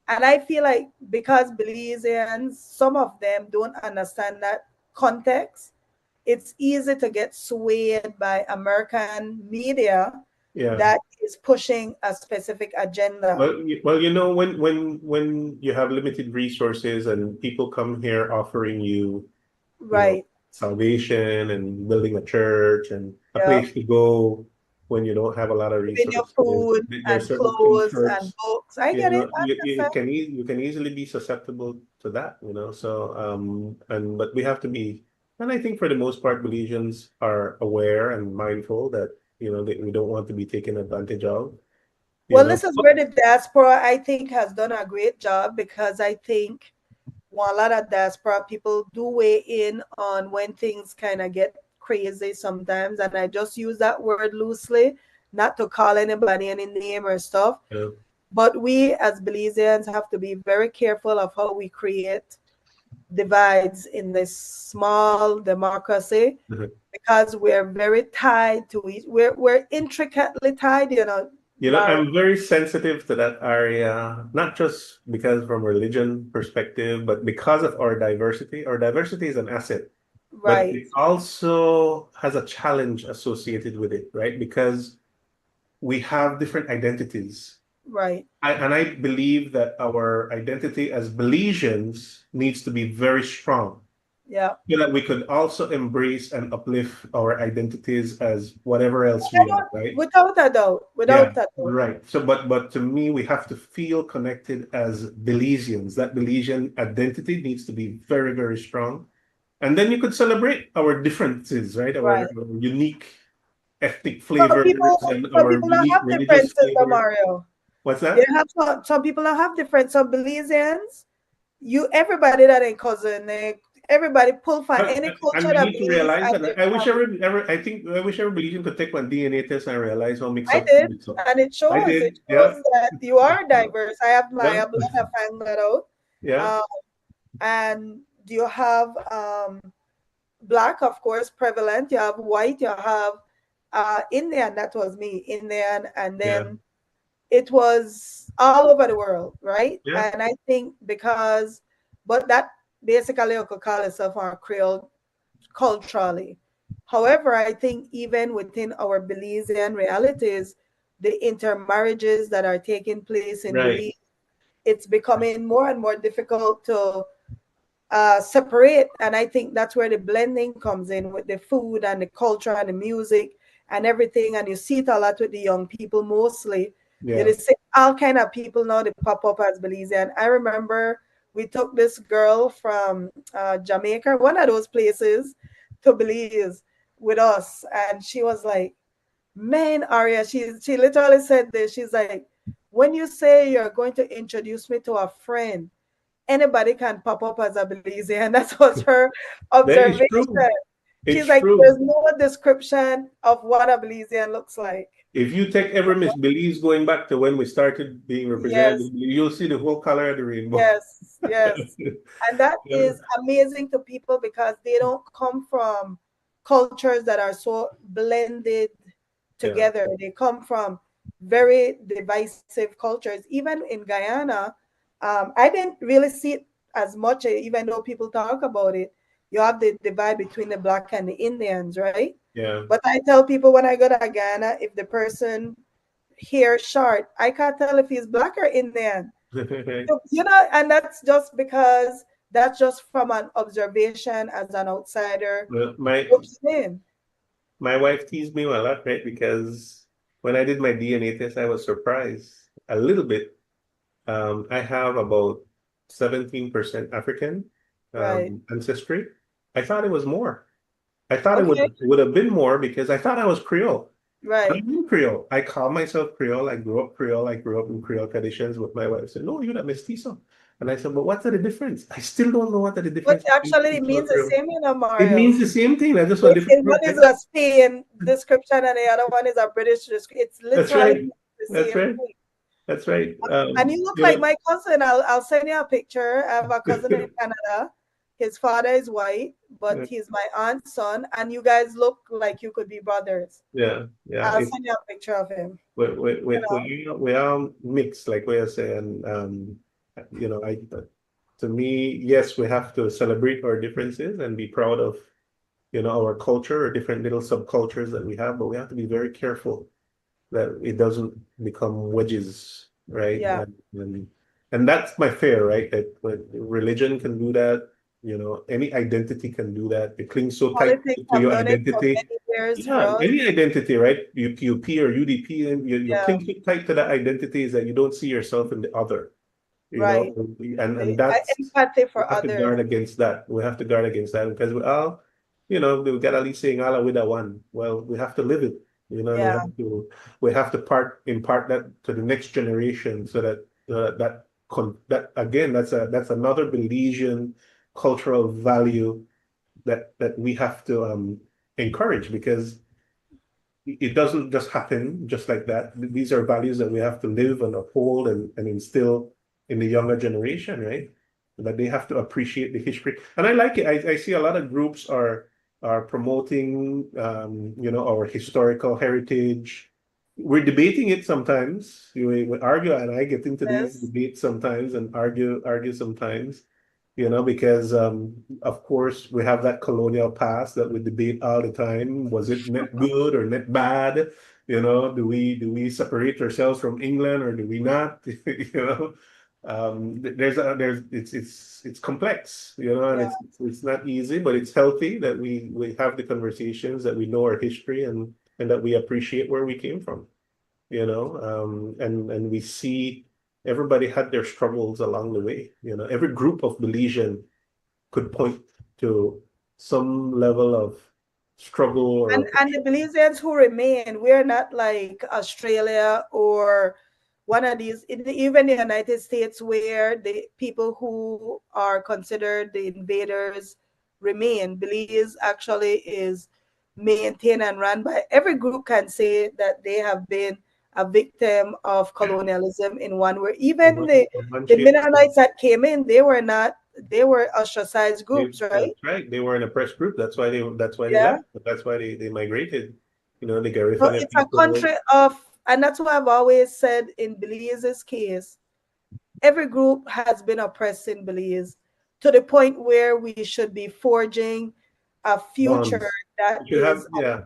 And I feel like because Belizeans, some of them don't understand that context, it's easy to get swayed by American media yeah. that is pushing a specific agenda. Well, when you have limited resources and people come here offering you, Right. salvation and building a church and a Yeah. place to go when you don't have a lot of Giving you resources, food there's and certain clothes and comforts, books. I get it. you can easily be susceptible to that. So but we have to be, and I think for the most part, Belizeans are aware and mindful that that we don't want to be taken advantage of. You Well, know, this is where the diaspora, I think, has done a great job because I think a lot of diaspora people do weigh in on when things kind of get crazy sometimes, and I just use that word loosely, not to call anybody any name or stuff. Yeah. But we as Belizeans have to be very careful of how we create divides in this small democracy, Mhm. because we're very tied to each. We're intricately tied, Lara. I'm very sensitive to that area, not just because from religion perspective, but because of our diversity. Our diversity is an asset, but Right, it also has a challenge associated with it, right? Because we have different identities. right. And I believe that our identity as Belizeans needs to be very strong, Yeah. so that we could also embrace and uplift our identities as whatever else we are, right? Without a doubt. Yeah, Without a doubt. right. So, but to me, we have to feel connected as Belizeans. That Belizean identity needs to be very, very strong. And then you could celebrate our differences, right? Our Right. unique ethnic Some flavors people, and some our people that unique have religious differences, flavor. Mario. What's They that? have some people that have different. Some Belizeans, everybody that ain't cousin, everybody pull for any And culture we that need to believes realize and that they I wish every Belizean could take one DNA test and realize how mix I up, did, mix up. and it I shows. It did, yeah, shows that you are diverse. I have my yeah, blood have found that out. yeah, Um, and you have black, of course, prevalent. You have white. You have Indian. That was me, Indian, and yeah, then it was all over the world, right? yeah, And I think but that basically you could call itself our Creole culturally. However, I think even within our Belizean realities, the intermarriages that are taking place in right, Belize, it's becoming more and more difficult to separate. And I think that's where the blending comes in with the food and the culture and the music and everything. And you see it a lot with the young people mostly. yeah, You see all kind of people now they pop up as Belizean. I remember we took this girl from Jamaica, one of those places, to Belize with us, and she was like, "Man, Aria," she literally said this. She's like, "When you say you're going to introduce me to a friend, anybody can pop up as a Belizean." That was her that is observation. true. She's It's like, true. there's no description of what a Belizean looks like. If you take every Miss Belize going back to when we started being Yes, represented, you'll see the whole color of the rainbow. yes, yes. And that Yeah, is amazing to people because they don't come from cultures that are so blended yeah, together. They come from very divisive cultures. Even in Guyana, I didn't really see it as much, even though people talk about it. You have the divide between the black and the Indians, right? yeah. But I tell people when I go to Guyana, if the person hair short, I can't tell if he's black or Indian. And that's just because that's just from an observation as an outsider Well, my looking in. my wife teased me a lot, right? Because when I did my DNA test, I was surprised a little bit. I have about 17% African Right. ancestry. I thought it was more. I thought Okay. it would have been more because I thought I was Creole. Right. I'm in Creole. I call myself Creole. I grew up Creole. I grew up in Creole traditions with my wife. Said, "No, you're not mestizo." And I said, "But what's the difference?" I still don't know what the But difference between actually, it mestizo and means the Creole. same, It Mario. means the same thing. I just want different One word. is a Spain description and the other one is a British description. It's That's literally right. the That's same right. thing. That's right. And you look like my cousin. I'll send you a picture. I have a cousin in Canada. His father is white, but he's my aunt's son, and you guys look like you could be brothers. yeah, yeah. I'll send you a picture of him. You know, We are mixed, like we are saying. I to me, yes, we have to celebrate our differences and be proud of, our culture or different little subcultures that we have, but we have to be very careful that it doesn't become wedges, right? yeah. And that's my fear, right? That when religion can do that, any identity can do that. It clings so tight Politics to have your done it for identity. many years for Yeah, us. any identity, right? UP or UDP, and you Yeah, cling so tight to that identity is that you don't see yourself in the other, right. and that's Empathy we for have to others. guard against that. We have to guard against that because we got at least saying Allah with that one. Well, we have to live it, and Yeah, we have to impart that to the next generation so that that that again, that's another Belizean cultural value that we have to encourage, because it doesn't just happen just like that. These are values that we have to live and uphold and instill in the younger generation, right? That they have to appreciate the history. And I like it. I see a lot of groups are promoting our historical heritage. We're debating it sometimes. We argue, and I get into these Yes. debates sometimes and argue sometimes, because of course we have that colonial past that we debate all the time. Was it net good or net bad? Do we separate ourselves from England or do we not? It's complex, and Yeah. it's not easy, but it's healthy that we have the conversations, that we know our history, and that we appreciate where we came from, and we see everybody had their struggles along the way. Every group of Belizean could point to some level of struggle And or and the Belizeans who remain, we're not like Australia or one of these, even the United States, where the people who are considered the invaders remain. Belize actually is maintained and run by every group can say that they have been a victim of colonialism in one way. in Even one, the in one the shape. Mennonites that came in, they were not, they were ostracized groups, right? That's right. They were an oppressed group. That's why they Yeah. left. That's why they migrated. The So Garifuna it's a people. country of, and that's why I've always said in Belize's case, every group has been oppressed in Belize to the point where we should be forging a future Bonds. that You should have, is yeah.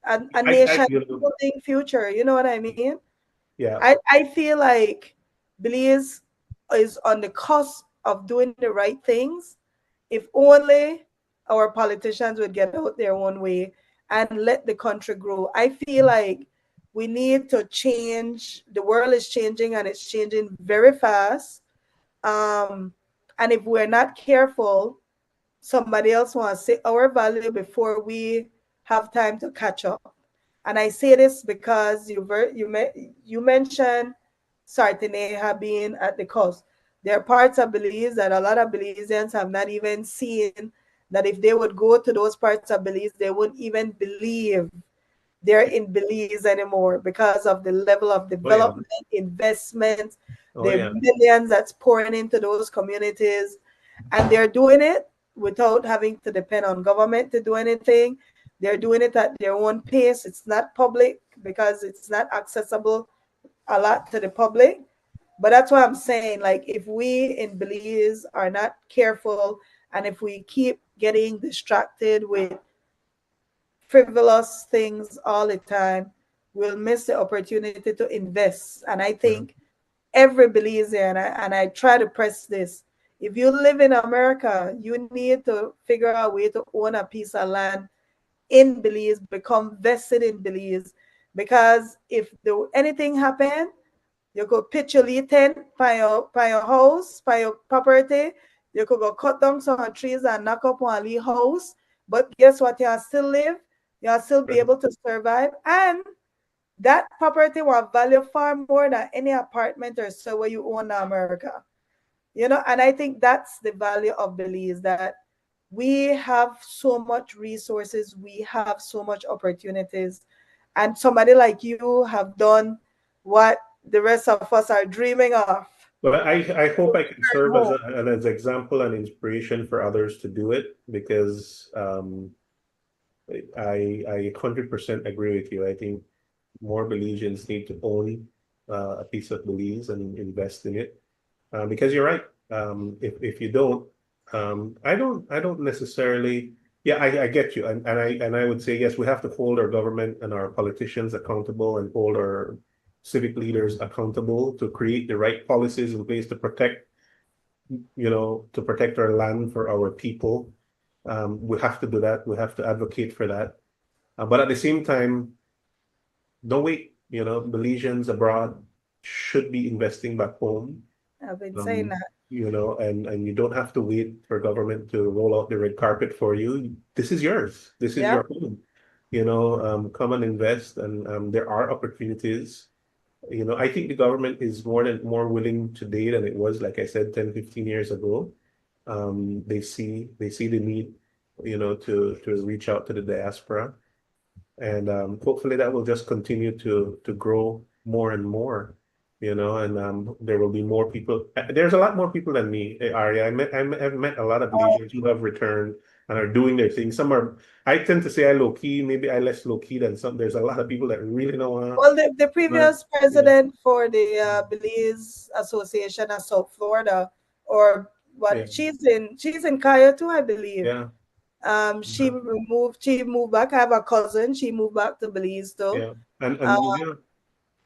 a I nation building future. You know what I mean? yeah. I feel like Belize is on the cusp of doing the right things. If only our politicians would get out their own way and let the country grow. I feel like we need to change. The world is changing and it's changing very fast. Um, and if we're not careful, somebody else wants to say our value before we have time to catch up. And I say this because you mentioned Sardinia being at the coast. There are parts of Belize that a lot of Belizeans have not even seen, that if they would go to those parts of Belize, they wouldn't even believe they're in Belize anymore because of the level of Oh yeah. development, investment, Oh the yeah. millions that's pouring into those communities. And they're doing it without having to depend on government to do anything. They're doing it at their own pace. It's not public because it's not accessible a lot to the public. But that's what I'm saying. Like, if we in Belize are not careful and if we keep getting distracted with frivolous things all the time, we'll miss the opportunity to invest. And I Yeah. think every Belizean, and I try to press this, if you live in America, you need to figure out a way to own a piece of land in Belize, become vested in Belize. Because if anything happen, you could pitch your little tent by your house, by your property. You could go cut down some trees and knock up one little house. But guess what? You'll still live. You'll still be able to survive. And that property will value far more than any apartment or so where you own in America. And I think that's the value of Belize, that we have so much resources, we have so much opportunities, and somebody like you have done what the rest of us are dreaming of. But I hope I can Return serve as home. an example and inspiration for others to do it, because I 100% agree with you. I think more Belizeans need to own a piece of Belize and invest in it, because you're right. If you don't, I don't necessarily. Yeah, I get you, and I would say yes. We have to hold our government and our politicians accountable, and hold our civic leaders accountable to create the right policies in place to protect our land for our people. We have to do that. We have to advocate for that. But at the same time, don't wait. Belizeans abroad should be investing back home. I've been saying Um, that. and you don't have to wait for government to roll out the red carpet for you. This is yours. This is Yep. your home. Come and invest, and there are opportunities. I think the government is more willing today than it was, like I said, 10, 15 years ago. They see the need, to reach out to the diaspora. And hopefully that will just continue to grow more and more, and there will be more people. There's a lot more people than me, Aria. I've met a lot of Belizeans who have returned and are doing their thing. I tend to say I low key, maybe I less low key than some. There's a lot of people that really don't want to. Well, the previous president for the Belize Association of South Florida, or what, Yeah. she's in Kaya too, I believe. Yeah. She moved back. I have a cousin. She moved back to Belize too. Yeah. And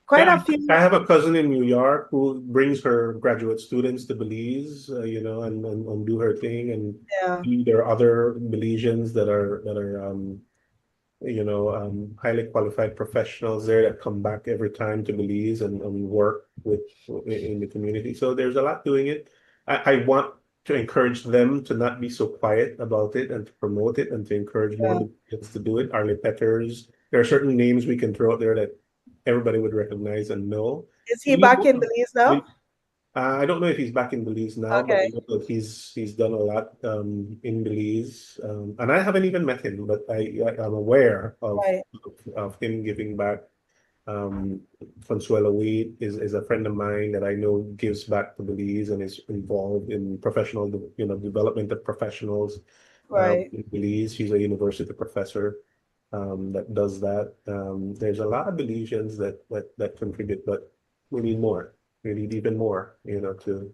Quite yeah, a few. I have a cousin in New York who brings her graduate students to Belize, and do her thing. And there are other Belizeans that are highly qualified professionals there that come back every time to Belize and work in the community. So there's a lot doing it. I want to encourage them to not be so quiet about it and to promote it and to encourage more kids to do it. Arlie Petters. There are certain names we can throw out there that everybody would recognize and know. Is he back in Belize now? I don't know if he's back in Belize now, but I know that he's done a lot in Belize, and I haven't even met him, but I'm aware of him giving back. Consuelo Wade is a friend of mine that I know gives back to Belize and is involved in professional, development of professionals in Belize. She's a university professor that does that. There's a lot of Belizeans that contribute, but we need more. We need even more, to.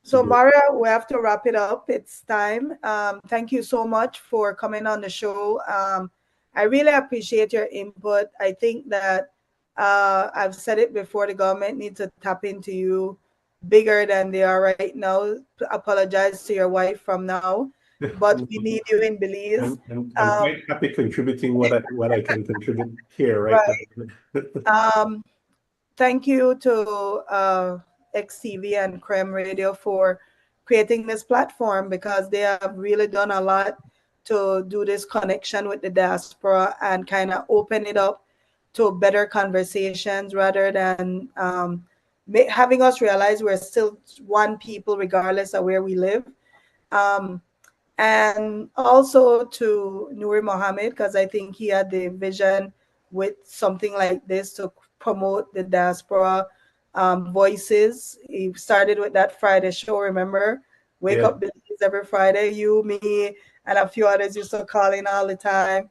So Maria, we have to wrap it up. It's time. Thank you so much for coming on the show. I really appreciate your input. I think that I've said it before, the government needs to tap into you bigger than they are right now. Apologize to your wife from now, but we need you in Belize. I'm quite happy contributing what I can contribute here right now. Thank you to XTV and Creme Radio for creating this platform, because they have really done a lot to do this connection with the diaspora and kind of open it up to better conversations, rather than having us realize we're still one people regardless of where we live. And also to Nouri Mohammed, because I think he had the vision with something like this to promote the diaspora voices. He started with that Friday show, remember? Wake Up Belize every Friday. You, me, and a few others used to call in all the time.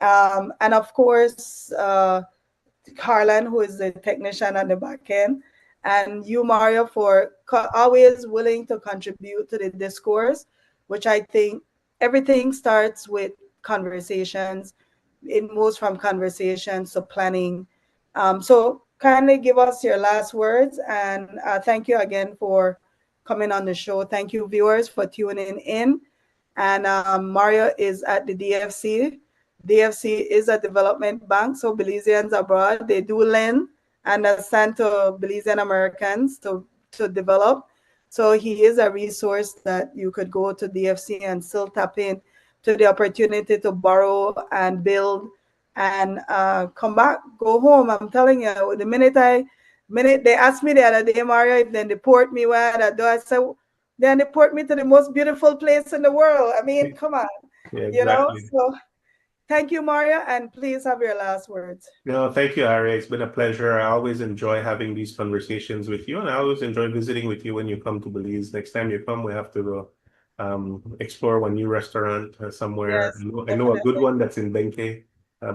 And of course, Harlan, who is the technician on the back end. And you, Mario, for always willing to contribute to the discourse, which I think everything starts with conversations. It moves from conversations to planning. So kindly give us your last words, and thank you again for coming on the show. Thank you, viewers, for tuning in. And Mario is at the DFC. DFC is a development bank, so Belizeans abroad, they do lend and send to Belizean Americans to develop. So he is a resource that you could go to DFC and still tap in to the opportunity to borrow and build and come back, go home. I'm telling you, the minute they asked me the other day, Mario, if they deport me, where I said, they deport me to the most beautiful place in the world. I mean, come on, exactly. So thank you, Mario, and please have your last words. No, thank you, Aria. It's been a pleasure. I always enjoy having these conversations with you, and I always enjoy visiting with you when you come to Belize. Next time you come, we have to explore one new restaurant somewhere. Yes, I know a good one that's in Benke.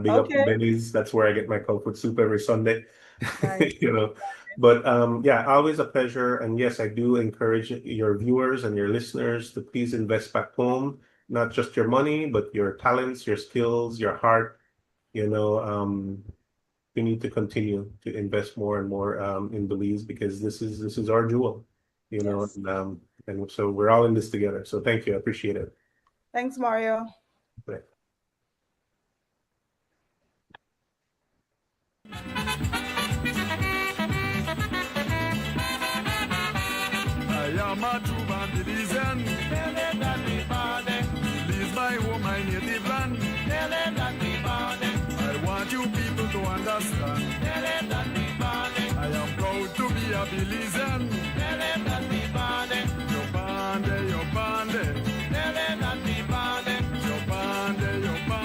Big up to Benny's. That's where I get my cold food soup every Sunday. Nice. But always a pleasure. And yes, I do encourage your viewers and your listeners to please invest back home, not just your money, but your talents, your skills, your heart. We need to continue to invest more and more in Belize, because this is our jewel, Yes. and so we're all in this together. So thank you. I appreciate it. Thanks, Mario. Right. I am a true born Belizean. Belize my home, my native land. I want you people to understand. I am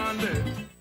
bandit.